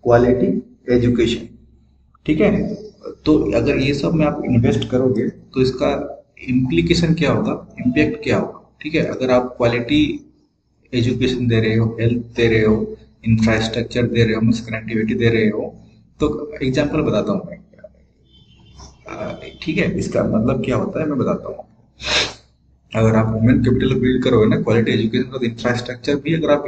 quality education, ठीक है। तो अगर ये सब में आप इन्वेस्ट करोगे तो इसका इम्प्लीकेशन क्या होगा, इम्पैक्ट क्या होगा, ठीक है। अगर आप क्वालिटी एजुकेशन दे रहे हो, हेल्थ दे रहे हो, इंफ्रास्ट्रक्चर दे रहे हो, कनेक्टिविटी दे रहे हो, तो एग्जाम्पल बताता हूँ मैं, ठीक है। इसका मतलब क्या होता है मैं बताता हूँ। अगर आप ह्यूमन कैपिटल बिल्ड करोगे ना, क्वालिटी एजुकेशन और इंफ्रास्ट्रक्चर भी अगर आप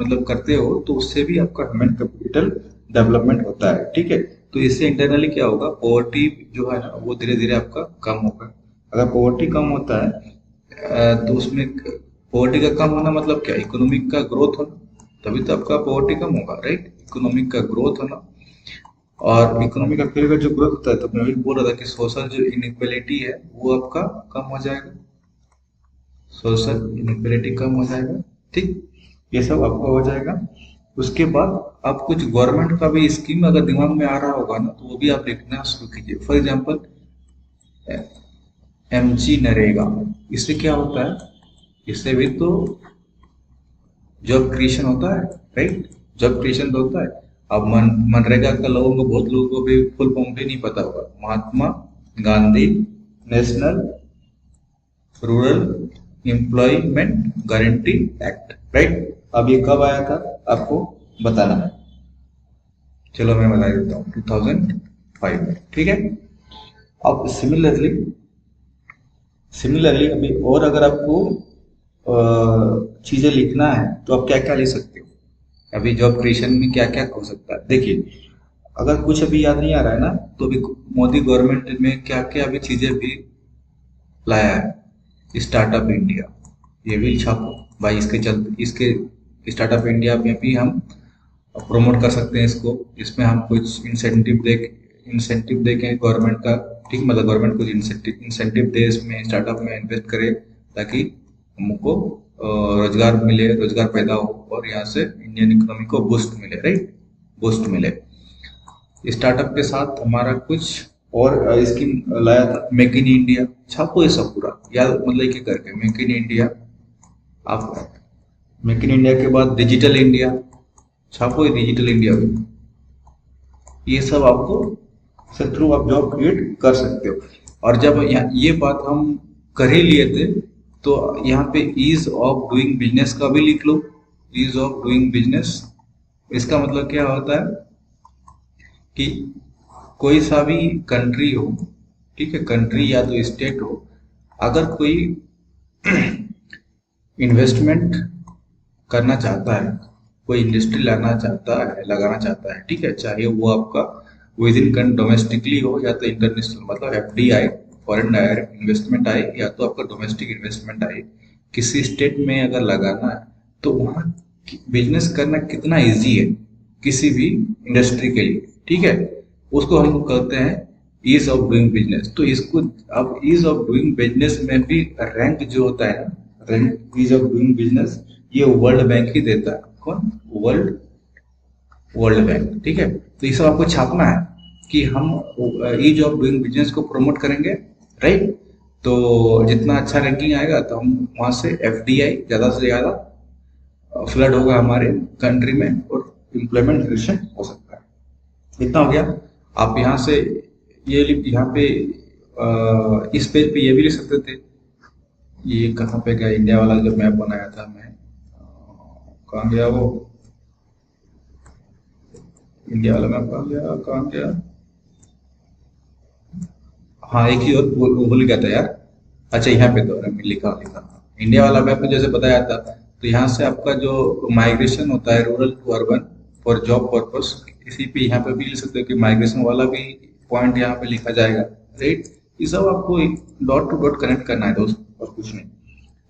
मतलब करते हो, तो उससे भी आपका ह्यूमन कैपिटल डेवलपमेंट होता है, ठीक है। तो इससे इंटरनली क्या होगा, पॉवर्टी जो है ना वो धीरे धीरे आपका कम होगा। अगर पॉवर्टी कम होता है तो उसमें पॉवर्टी का कम होना मतलब क्या, इकोनॉमिक का ग्रोथ होना, तभी तो आपका पॉवर्टी कम होगा, राइट। इकोनॉमिक का ग्रोथ होना, और इकोनॉमिक का फिर जो ग्रोथ होता है, तो मैं भी बोल रहा था कि सोशल जो इनइक्वालिटी है वो आपका कम हो जाएगा, सोशल इनइक्वालिटी कम हो जाएगा, ठीक। ये सब आपका हो जाएगा। उसके बाद आप कुछ गवर्नमेंट का भी स्कीम अगर दिमाग में आ रहा होगा ना, तो वो भी आप लिखना शुरू कीजिए। फॉर एग्जांपल MG नरेगा, इससे क्या होता है, इससे भी तो जॉब क्रिएशन होता है, राइट। जॉब क्रिएशन तो होता है। अब मनरेगा का लोगों को, बहुत लोगों को भी फुल फॉर्म भी नहीं पता होगा, Mahatma Gandhi national rural employment guarantee act, right. अब ये कब आया था आपको बताना है, चलो मैं बता देता हूँ, 2005 में, ठीक है। अब सिमिलरली अभी और अगर आपको चीजें लिखना है तो आप क्या क्या लिख सकते हो, अभी जॉब क्रिएशन में क्या क्या हो सकता है। देखिए, अगर कुछ अभी याद नहीं आ रहा है ना, तो अभी मोदी गवर्नमेंट में क्या क्या अभी चीजें भी लाया है। स्टार्टअप इंडिया, ये भी छापो भाई, इसके चलते, इसके स्टार्टअप इंडिया में भी हम प्रमोट कर सकते हैं इसको। इसमें हम कुछ इंसेंटिव दे के गवर्नमेंट का, ठीक, मतलब गवर्नमेंट कुछ इंसेंटिव दे, इसमें स्टार्टअप में इन्वेस्ट करे, ताकि हमको रोजगार मिले, रोजगार पैदा हो, और यहाँ से इंडियन इकोनॉमी को बूस्ट मिले, राइट, बूस्ट मिले। स्टार्टअप के साथ हमारा कुछ और स्कीम लाया था, मेक इन इंडिया, छापो ये सब पूरा याद, मतलब एक करके मेक इन इंडिया। आप मेक इन इंडिया के बाद डिजिटल इंडिया, छापो ये डिजिटल इंडिया को। ये सब आपको से थ्रू आप जॉब क्रिएट कर सकते हो। और जब यहाँ ये बात हम कर ही लिए थे, तो यहाँ पे ईज ऑफ डूइंग बिजनेस का भी लिख लो। ईज ऑफ डूइंग बिजनेस, इसका मतलब क्या होता है कि कोई सा भी कंट्री हो, ठीक है, कंट्री या तो स्टेट हो, अगर कोई इन्वेस्टमेंट करना चाहता है, कोई इंडस्ट्री लगाना चाहता है, ठीक है, चाहे वो आपका विद इन डोमेस्टिकली हो या तो इंटरनेशनल, मतलब एफडीआई, फॉरेन डायरेक्ट इन्वेस्टमेंट आए, या तो आपका डोमेस्टिक इन्वेस्टमेंट आए, किसी स्टेट में अगर लगाना है तो वहाँ बिजनेस करना कितना इजी है किसी भी इंडस्ट्री के लिए, ठीक है, उसको हम कहते हैं ईज ऑफ डूइंग बिजनेस। तो इसको अब ईज ऑफ डूइंग बिजनेस में भी रैंक जो होता है ना, rank ease of doing business, ये वर्ल्ड बैंक ही देता है। कौन? वर्ल्ड वर्ल्ड बैंक, ठीक है। तो ये सब आपको छापना है कि हम ईज ऑफ डूइंग बिजनेस को प्रमोट करेंगे, राइट। तो जितना अच्छा रैंकिंग आएगा तो हम वहां से एफडीआई ज्यादा से ज्यादा फ्लड होगा हमारे कंट्री में और एम्प्लॉयमेंट क्रिएशन हो सकता है। इतना हो गया। आप यहाँ से यहाँ पे इस पेज पे ये भी लिख सकते थे। ये कहाँ पे गया इंडिया वाला जो मैप बनाया था मैं, कहाँ गया वो इंडिया वाला मैप, कहाँ गया? हाँ, एक ही और भूल गया था यार। अच्छा, यहाँ पे तो लिखा लिखा इंडिया वाला मैप में जैसे बताया था। तो यहाँ से आपका जो माइग्रेशन होता है rural to urban for job purpose, इसी पे यहाँ पे भी लिख सकते हो कि माइग्रेशन वाला भी पॉइंट यहाँ पे लिखा जाएगा, राइट। ये सब आपको डॉट टू डॉट कनेक्ट करना है दोस्त, और कुछ नहीं।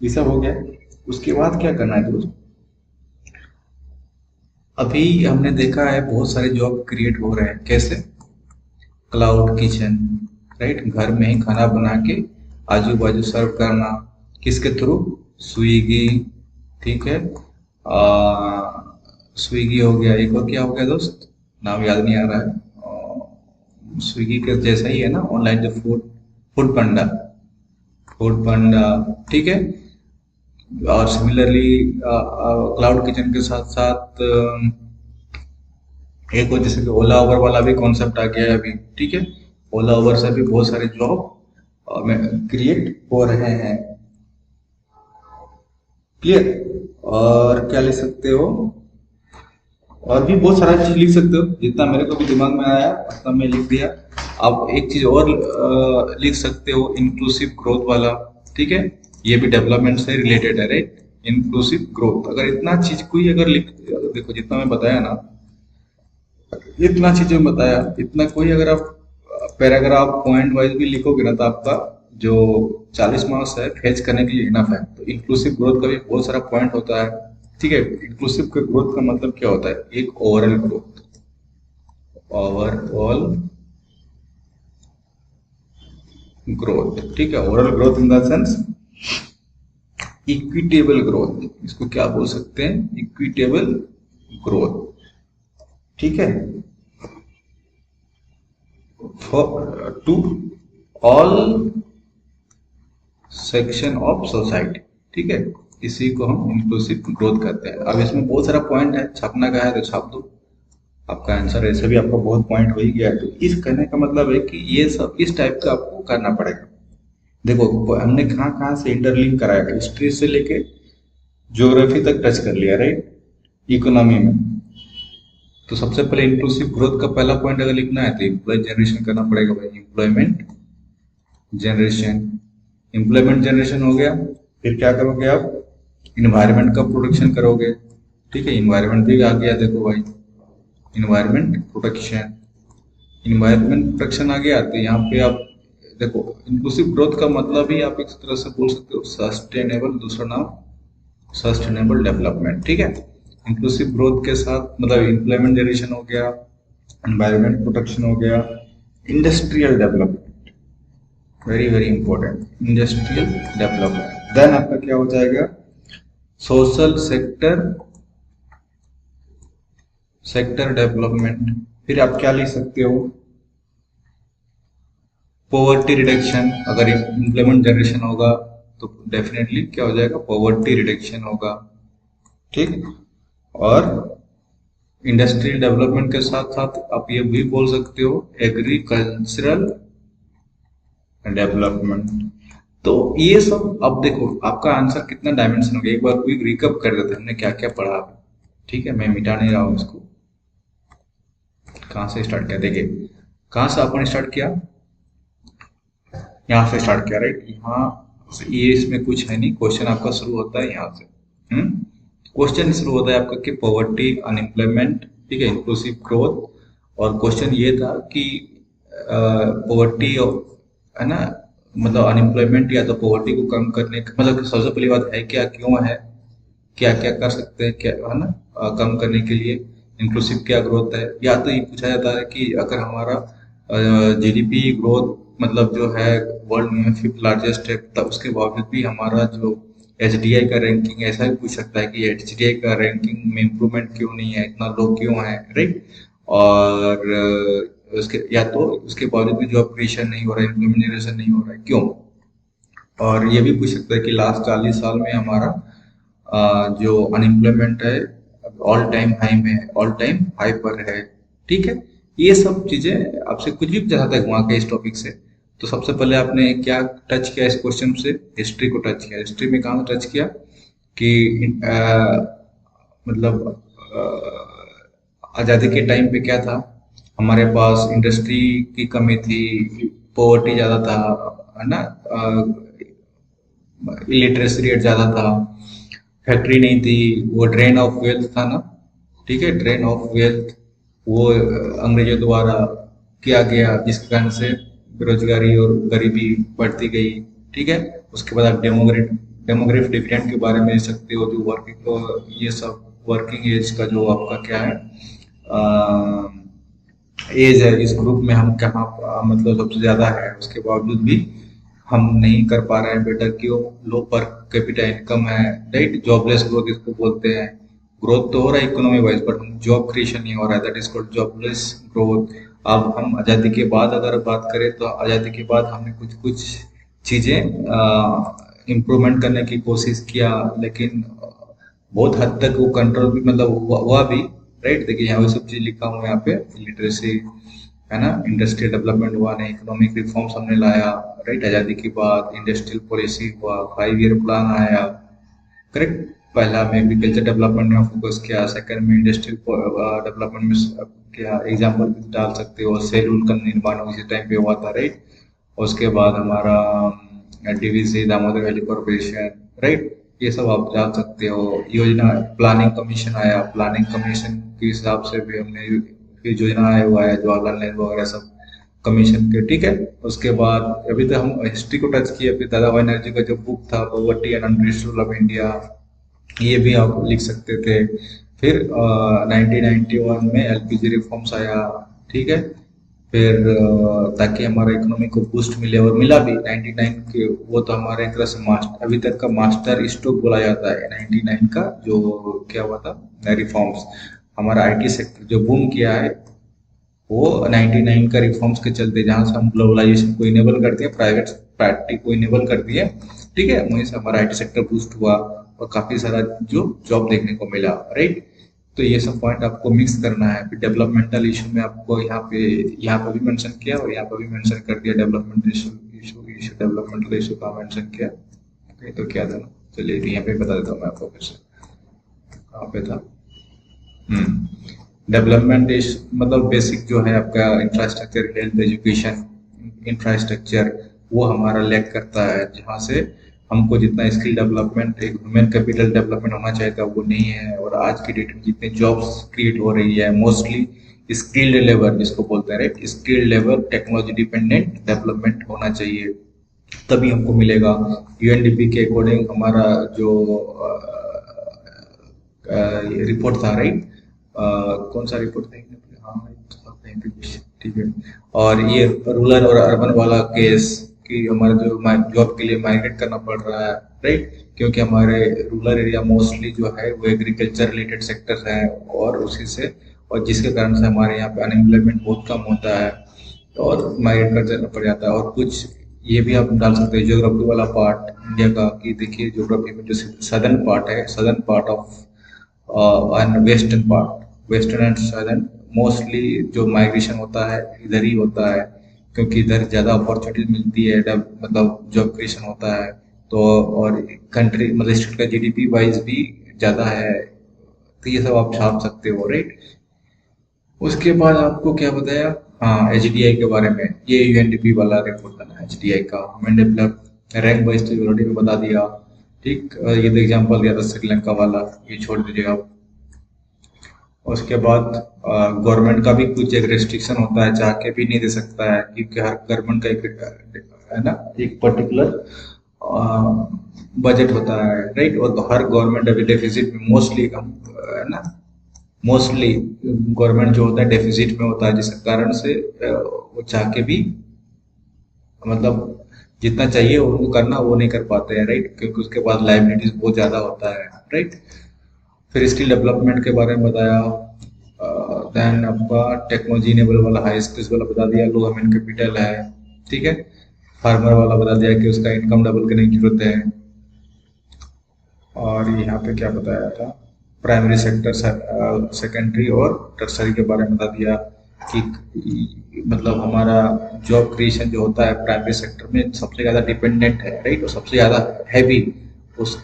ये सब हो गया। उसके बाद क्या करना है दोस्त? अभी हमने देखा है बहुत सारे जॉब क्रिएट हो रहे हैं। कैसे? क्लाउड किचन, राइट, घर में ही खाना बना के आजू बाजू सर्व करना, किसके थ्रू? स्विगी, ठीक है। स्विगी हो गया, एक और क्या हो गया दोस्त, नाम याद नहीं आ रहा है। स्विगी के जैसा ही है ना ऑनलाइन जो फूड पांडा, फूड पांडा, ठीक है। और सिमिलरली क्लाउड किचन के साथ साथ एक और जैसे कि ओला ओवर वाला भी कॉन्सेप्ट आ गया है अभी, ठीक है। ओला ओवर से भी बहुत सारे जॉब में क्रिएट हो रहे हैं। क्लियर? और क्या लिख सकते हो? और भी बहुत सारा चीज लिख सकते हो, जितना मेरे को भी दिमाग में आया उतना मैं लिख दिया। आप एक चीज और लिख सकते हो, इंक्लूसिव ग्रोथ वाला, ठीक है। ये भी डेवलपमेंट से रिलेटेड है, राइट। इंक्लूसिव ग्रोथ, अगर इतना चीज कोई अगर लिख, देखो जितना मैं बताया ना, इतना चीजें बताया, इतना कोई अगर आप पैराग्राफ पॉइंट वाइज भी लिखोगे ना तो आपका जो 40 मार्क्स है फेच करने के लिए इनफ है। तो इंक्लूसिव ग्रोथ का भी बहुत सारा पॉइंट होता है, ठीक है। इंक्लूसिव के ग्रोथ का मतलब क्या होता है? एक ओवरऑल ग्रोथ, ओवरऑल ग्रोथ, ठीक है। Overall growth in the sense equitable growth, इसको क्या बोल सकते हैं? इक्विटेबल ग्रोथ, ठीक है। To all section of society, ठीक है। इसी को हम इंक्लूसिव ग्रोथ कहते हैं। अब इसमें बहुत सारा पॉइंट है, छापना का है तो छाप दो, आपका आंसर ऐसे भी आपका बहुत पॉइंट हो ही गया है। तो इस कहने का मतलब है कि ये सब इस टाइप का आपको करना पड़ेगा। देखो हमने कहाँ कहाँ से इंटरलिंक कराया, हिस्ट्री से लेके ज्योग्राफी तक टच कर लिया, राइट, इकोनॉमी में। तो सबसे पहले इंक्लूसिव ग्रोथ का पहला पॉइंट अगर लिखना है तो एम्प्लॉय जनरेशन करना पड़ेगा भाई, एम्प्लॉयमेंट जनरेशन। एम्प्लॉयमेंट जनरेशन हो गया, फिर क्या करोगे आप? इन्वायरमेंट का प्रोटेक्शन करोगे, ठीक है। इन्वायरमेंट भी आ गया, देखो भाई, इन्वायरमेंट प्रोटेक्शन, इन्वायरमेंट प्रोटेक्शन आ गया। तो यहाँ पे आप देखो, इंक्लूसिव ग्रोथ का मतलब ही आप एक तरह से बोल सकते हो सस्टेनेबल, दूसरा नाम सस्टेनेबल डेवलपमेंट, ठीक है। इंक्लूसिव ग्रोथ के साथ मतलब एम्प्लॉयमेंट जनरेशन हो गया, एनवायरमेंट प्रोटेक्शन हो गया, industrial development, very very important, industrial development. Then आपका क्या हो जाएगा? Social sector development. फिर आप क्या लिख सकते हो? Poverty reduction. अगर एम्प्लॉयमेंट जनरेशन होगा तो डेफिनेटली क्या हो जाएगा? पॉवर्टी रिडक्शन होगा, ठीक। और इंडस्ट्रियल डेवलपमेंट के साथ साथ आप ये भी बोल सकते हो एग्रीकल्चरल डेवलपमेंट। तो ये सब, अब देखो आपका आंसर कितना डायमेंशन हो गया, एक बार क्विक रिकअप कर देते हैं हमने क्या क्या पढ़ा, ठीक है। मैं मिटा नहीं रहा हूँ इसको। कहाँ से स्टार्ट किया? देखिए कहाँ से आपने स्टार्ट किया, यहाँ से स्टार्ट किया, राइट। यहाँ से ये इसमें कुछ है नहीं, क्वेश्चन आपका शुरू होता है यहाँ से। क्वेश्चन शुरू होता है आपका कि पॉवर्टी, अनएम्प्लॉयमेंट, ठीक है, इंक्लूसिव ग्रोथ। और क्वेश्चन ये था कि पॉवर्टी है ना, मतलब अनएम्प्लॉयमेंट या तो पॉवर्टी को कम करने का मतलब कि सबसे पहली बात है क्या, क्यों है, क्या क्या कर सकते हैं, क्या है ना, कम करने के लिए। इंक्लूसिव क्या ग्रोथ है, या तो ये पूछा जाता है कि अगर हमारा जीडीपी ग्रोथ मतलब जो है वर्ल्ड में फिफ्थ लार्जेस्ट है, तब उसके बावजूद भी हमारा जो एचडीआई का रैंकिंग, ऐसा भी पूछ सकता है कि एचडीआई का रैंकिंग में इम्प्रूवमेंट क्यों नहीं है, इतना लो क्यों है, राइट। और उसके या तो उसके बावजूद भी जॉब क्रिएशन नहीं हो रहा है, इम्प्लीमेंट जनरेशन नहीं हो रहा है, क्यों। और ये भी पूछ सकता है कि लास्ट 40 साल में हमारा जो अनएम्प्लॉयमेंट है ऑल टाइम हाई में है, ऑल टाइम हाई पर है, ठीक है। ये सब चीजें आपसे कुछ भी पूछा जाता है वहाँ के इस टॉपिक से। तो सबसे पहले आपने क्या टच किया इस क्वेश्चन से, हिस्ट्री को टच किया। हिस्ट्री में कहाँ टच किया कि मतलब आज़ादी के टाइम पे क्या था, हमारे पास इंडस्ट्री की कमी थी, पॉवर्टी ज़्यादा था, है ना, इलिटरेसी रेट ज़्यादा था, फैक्ट्री नहीं थी, वो ड्रेन ऑफ वेल्थ था ना, ठीक है, ड्रेन ऑफ वेल्थ, वो अंग्रेजों द्वारा किया गया, जिसके कारण से बेरोजगारी और गरीबी बढ़ती गई, ठीक है। उसके बाद आप डेमोग्राफिक डिविडेंड के बारे में ले सकते हो, जो वर्किंग, ये सब वर्किंग एज का जो आपका क्या है एज है, इस ग्रुप में हम कहाँ मतलब सबसे ज्यादा है, उसके बावजूद भी हम नहीं कर पा रहे हैं बेटर, क्यों, लो पर कैपिटा इनकम है, राइट। जॉबलेस ग्रोथ इसको बोलते हैं। ग्रोथ तो हो रहा है इकोनॉमी वाइज, बट हम जॉब क्रिएशन नहीं हो रहा है, that is called jobless growth. अब हम आज़ादी के बाद अगर बात करें तो आज़ादी के बाद हमने कुछ कुछ चीज़ें इम्प्रूवमेंट करने की कोशिश किया, लेकिन बहुत हद तक वो कंट्रोल भी मतलब हुआ भी, राइट। देखिए यहाँ पे सब चीज लिखा हुआ है, यहाँ पे लिटरेसी है ना, इंडस्ट्रियल डेवलपमेंट हुआ नहीं, इकोनॉमिक रिफॉर्म्स हमने लाया, राइट। आज़ादी के बाद इंडस्ट्रियल पॉलिसी हुआ, 5 ईयर प्लान आया, करेक्ट। पहला में एग्रीकल्चर डेवलपमेंट में फोकस किया, सेकंड में इंडस्ट्रियल डेवलपमेंट में क्या एग्जांपल भी डाल सकते हो, सेलुल का निर्माण उसी टाइम पे हुआ था, राइट। उसके बाद हमारा DVC, Damodar valley corporation, right. ये सब आप जान सकते हो। योजना प्लानिंग कमीशन आया, प्लानिंग कमीशन के हिसाब से भी हमने फिर योजना आया हुआ है, जवाहरलाल नेहरू वगैरह सब कमीशन के, ठीक है। उसके बाद अभी तो हम हिस्ट्री को टच किए, फिर दादा भाई नौरोजी का जो बुक था poverty and unrest rule of India, ये भी आप लिख सकते थे। फिर 1991 में एलपीजी रिफॉर्म्स आया, ठीक है। फिर ताकि हमारा इकोनॉमी को बूस्ट मिले, और मिला भी 99 के, वो तो हमारे एक तरह से मास्टर, अभी तक का मास्टर स्ट्रोक बोला जाता है 99 का, जो क्या हुआ था रिफॉर्म्स। हमारा आईटी सेक्टर जो बूम किया है वो 99 का रिफॉर्म्स के चलते, जहां से हम ग्लोबलाइजेशन को इनेबल कर दिए, प्राइवेट प्रैक्टिस को इनेबल कर दिए, ठीक है। वहीं से हमारा आईटी सेक्टर बूस्ट हुआ और काफी सारा जो जॉब देखने को मिला, राइट। तो ये सब पॉइंट आपको मिक्स करना है। फिर डेवलपमेंटल इशू में आपको यहाँ पे भी मेंशन किया और यहाँ पे भी मेंशन कर दिया, development issue issue issue developmental issue का मेंशन किया। ओके, तो क्या था, चलिए यहाँ पे बता देता हूँ मैं आपको फिर से, कहाँ पे था। डेवलपमेंट इज मतलब बेसिक जो है आपका इंफ्रास्ट्रक्चर, हेल्थ, एजुकेशन इंफ्रास्ट्रक्चर, वो हमारा लैक करता है, जहाँ से हमको जितना स्किल डेवलपमेंट, एक ह्यूमन कैपिटल डेवलपमेंट होना चाहिए था, वो नहीं है। और आज की डेट में जितने जॉब्स क्रिएट हो रही है, मोस्टली स्किल्ड लेबर जिसको बोलते हैं, right, skilled labour, technology dependent development होना चाहिए, तभी हमको मिलेगा। यूएनडीपी के अकॉर्डिंग हमारा जो रिपोर्ट था, राइट, कौन सा रिपोर्ट था, हाँ कहीं पे, ठीक है। और ये रूरल और अर्बन वाला केस कि हमारे जो जॉब के लिए माइग्रेट करना पड़ रहा है, राइट, क्योंकि हमारे रूरल एरिया मोस्टली जो है वो एग्रीकल्चर रिलेटेड सेक्टर है, और उसी से, और जिसके कारण से हमारे यहाँ पे अनएम्प्लॉयमेंट बहुत कम होता है, और माइग्रेट कर जाना पड़ जाता है। और कुछ ये भी आप डाल सकते हैं ज्योग्राफी वाला पार्ट इंडिया का, कि देखिए ज्योग्राफी में जो सदर्न पार्ट है, southern part of and western part, western and southern, mostly जो माइग्रेशन होता है इधर ही होता है, क्योंकि इधर ज़्यादा अपॉर्चुनिटी मिलती है, मतलब जॉब क्रिएशन होता है। तो और कंट्री मतलब स्टेट का जीडीपी वाइज भी ज़्यादा है, तो ये सब आप छाप सकते हो, राइट। उसके बाद आपको क्या बताया, हाँ एचडीआई के बारे में, ये यूएनडीपी वाला रिपोर्ट था ना एचडीआई का, ह्यूमन डेवलप रैंक वाइज तो ऑलरेडी में बता दिया। ठीक, ये तो एग्जाम्पल दिया था श्रीलंका वाला, ये छोड़ दीजिए आप। उसके बाद गवर्नमेंट का भी कुछ एक रेस्ट्रिक्शन होता है, चाह के भी नहीं दे सकता है, क्योंकि हर गवर्नमेंट का एक है ना, एक पर्टिकुलर बजट होता है, राइट। और हर गवर्नमेंट अभी डेफिसिट में मोस्टली हम है ना, मोस्टली गवर्नमेंट जो होता है डेफिसिट में होता है, जिसके कारण से वो चाह के भी मतलब जितना चाहिए उनको करना वो नहीं कर पाते हैं, राइट, क्योंकि उसके बाद लाइबिलिटीज बहुत ज्यादा होता है, राइट। फिर स्किल डेवलपमेंट के बारे में बताया, देन आपका टेक्नोलॉजी इनेबल वाला, हाई स्किल्स वाला बता दिया, लो ह्यूमन कैपिटल है, ठीक है। फार्मर वाला बता दिया कि उसका इनकम डबल करने की जरूरत है। और यहाँ पे क्या बताया था, प्राइमरी सेक्टर, सेकेंडरी और टर्सरी के बारे में बता दिया कि मतलब हमारा जॉब क्रिएशन जो होता है प्राइमरी सेक्टर में सबसे ज़्यादा डिपेंडेंट है, राइट, और सबसे ज़्यादा हैवी। उस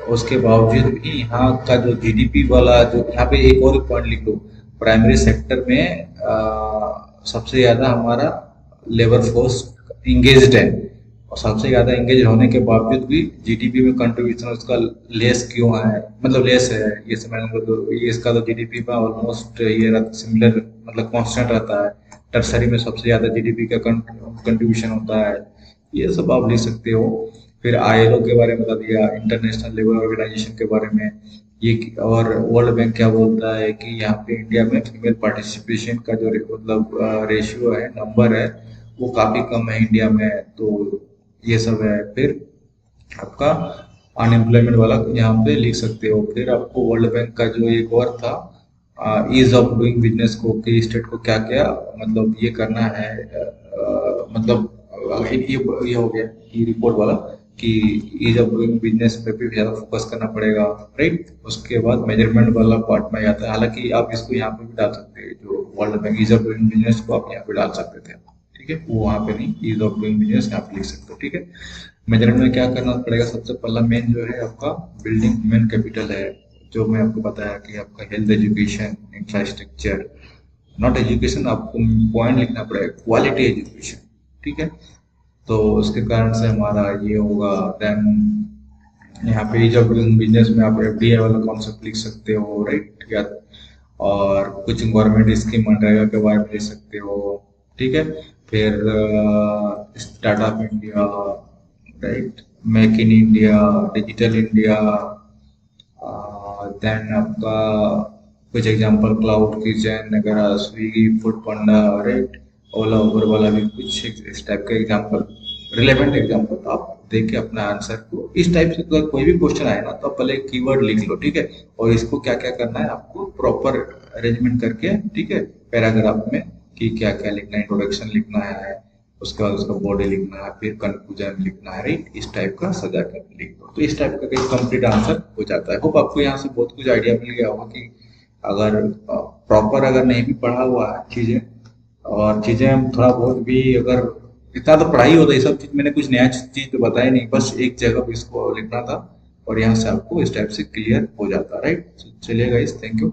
उसके बावजूद भी यहाँ का जो जीडीपी वाला, जो यहाँ पे एक और पॉइंट लिख लो, प्राइमरी सेक्टर में सबसे ज़्यादा हमारा लेबर फोर्स इंगेज्ड है, और सबसे ज़्यादा इंगेज होने के बावजूद भी जीडीपी में कंट्रीब्यूशन उसका लेस क्यों है, मतलब लेस है, ये समझ लो। ये इसका तो जीडीपी में ऑलमोस्ट ये सिमिलर, मतलब कांस्टेंट रहता है। टर्सरी में सबसे ज़्यादा जीडीपी का कंट्रीब्यूशन होता है, ये सब आप लिख सकते हो। फिर आईएलओ के बारे में बता दिया, इंटरनेशनल लेबर ऑर्गेनाइजेशन के बारे में ये। और वर्ल्ड बैंक क्या बोलता है कि यहाँ पे इंडिया में फीमेल पार्टिसिपेशन का जो मतलब रेशियो है, नंबर है, वो काफ़ी कम है इंडिया में, तो ये सब है। फिर आपका अनएम्प्लॉयमेंट वाला यहाँ पे लिख सकते हो। फिर आपको वर्ल्ड बैंक का जो एक और था, ईज ऑफ डूइंग बिजनेस को, कि स्टेट को क्या क्या मतलब ये करना है, मतलब ये हो गया कि रिपोर्ट वाला कि ईज ऑफ डूइंग बिजनेस पे भी ज़्यादा फोकस करना पड़ेगा, राइट। उसके बाद मेजरमेंट वाला पार्ट में आता है, हालांकि आप इसको यहाँ पे भी डाल सकते हैं, जो world bank ease of doing business को आप यहाँ पे डाल सकते थे, ठीक है, वो वहाँ पे नहीं, ईज ऑफ डूइंग बिजनेस यहाँ पे लिख सकते हो, ठीक है। मेजरमेंट में क्या करना पड़ेगा, सबसे पहला मेन जो है आपका बिल्डिंग ह्यूमन कैपिटल है, जो मैं आपको बताया कि आपका health, education, infrastructure, not education, आपको पॉइंट लिखना पड़ेगा, क्वालिटी एजुकेशन, ठीक है। तो उसके कारण से हमारा ये होगा। देन यहाँ पे ईज ऑफ डूइंग बिजनेस में आप एफडीआई वाला कॉन्सेप्ट लिख सकते हो, राइट, या और कुछ गवर्नमेंट स्कीम मनरेगा के बारे में लिख सकते हो, ठीक है। फिर startup India, right, make in India, digital India, then आपका कुछ एग्जांपल क्लाउड किचन वगैरह, Swiggy, Foodpanda, right, Ola Uber वाला भी कुछ इस टाइप का एग्जांपल, रिलेवेंट एग्जांपल आप देख के अपना आंसर को, इस टाइप से अगर कोई भी क्वेश्चन आए ना तो आप पहले कीवर्ड लिख लो, ठीक है, और इसको क्या क्या करना है आपको प्रॉपर अरेंजमेंट करके, ठीक है, पैराग्राफ में कि क्या क्या लिखना है, इंट्रोडक्शन लिखना है, उसके बाद उसका बॉडी लिखना है, फिर कंक्लूजन लिखना है, राइट, इस टाइप का सजा कर लिख दो, तो इस टाइप का कहीं कंप्लीट आंसर हो जाता है। होप आपको यहाँ से बहुत कुछ आइडिया मिल गया होगा कि अगर प्रॉपर अगर नहीं भी पढ़ा हुआ है चीजें, और चीजें हम थोड़ा बहुत भी अगर, इतना तो पढ़ाई होता है, ये सब चीज मैंने कुछ नया चीज तो बताया नहीं, बस एक जगह पे इसको लिखना था, और यहाँ से आपको इस टाइप से क्लियर हो जाता है, राइट। चलिए गाइस, थैंक यू।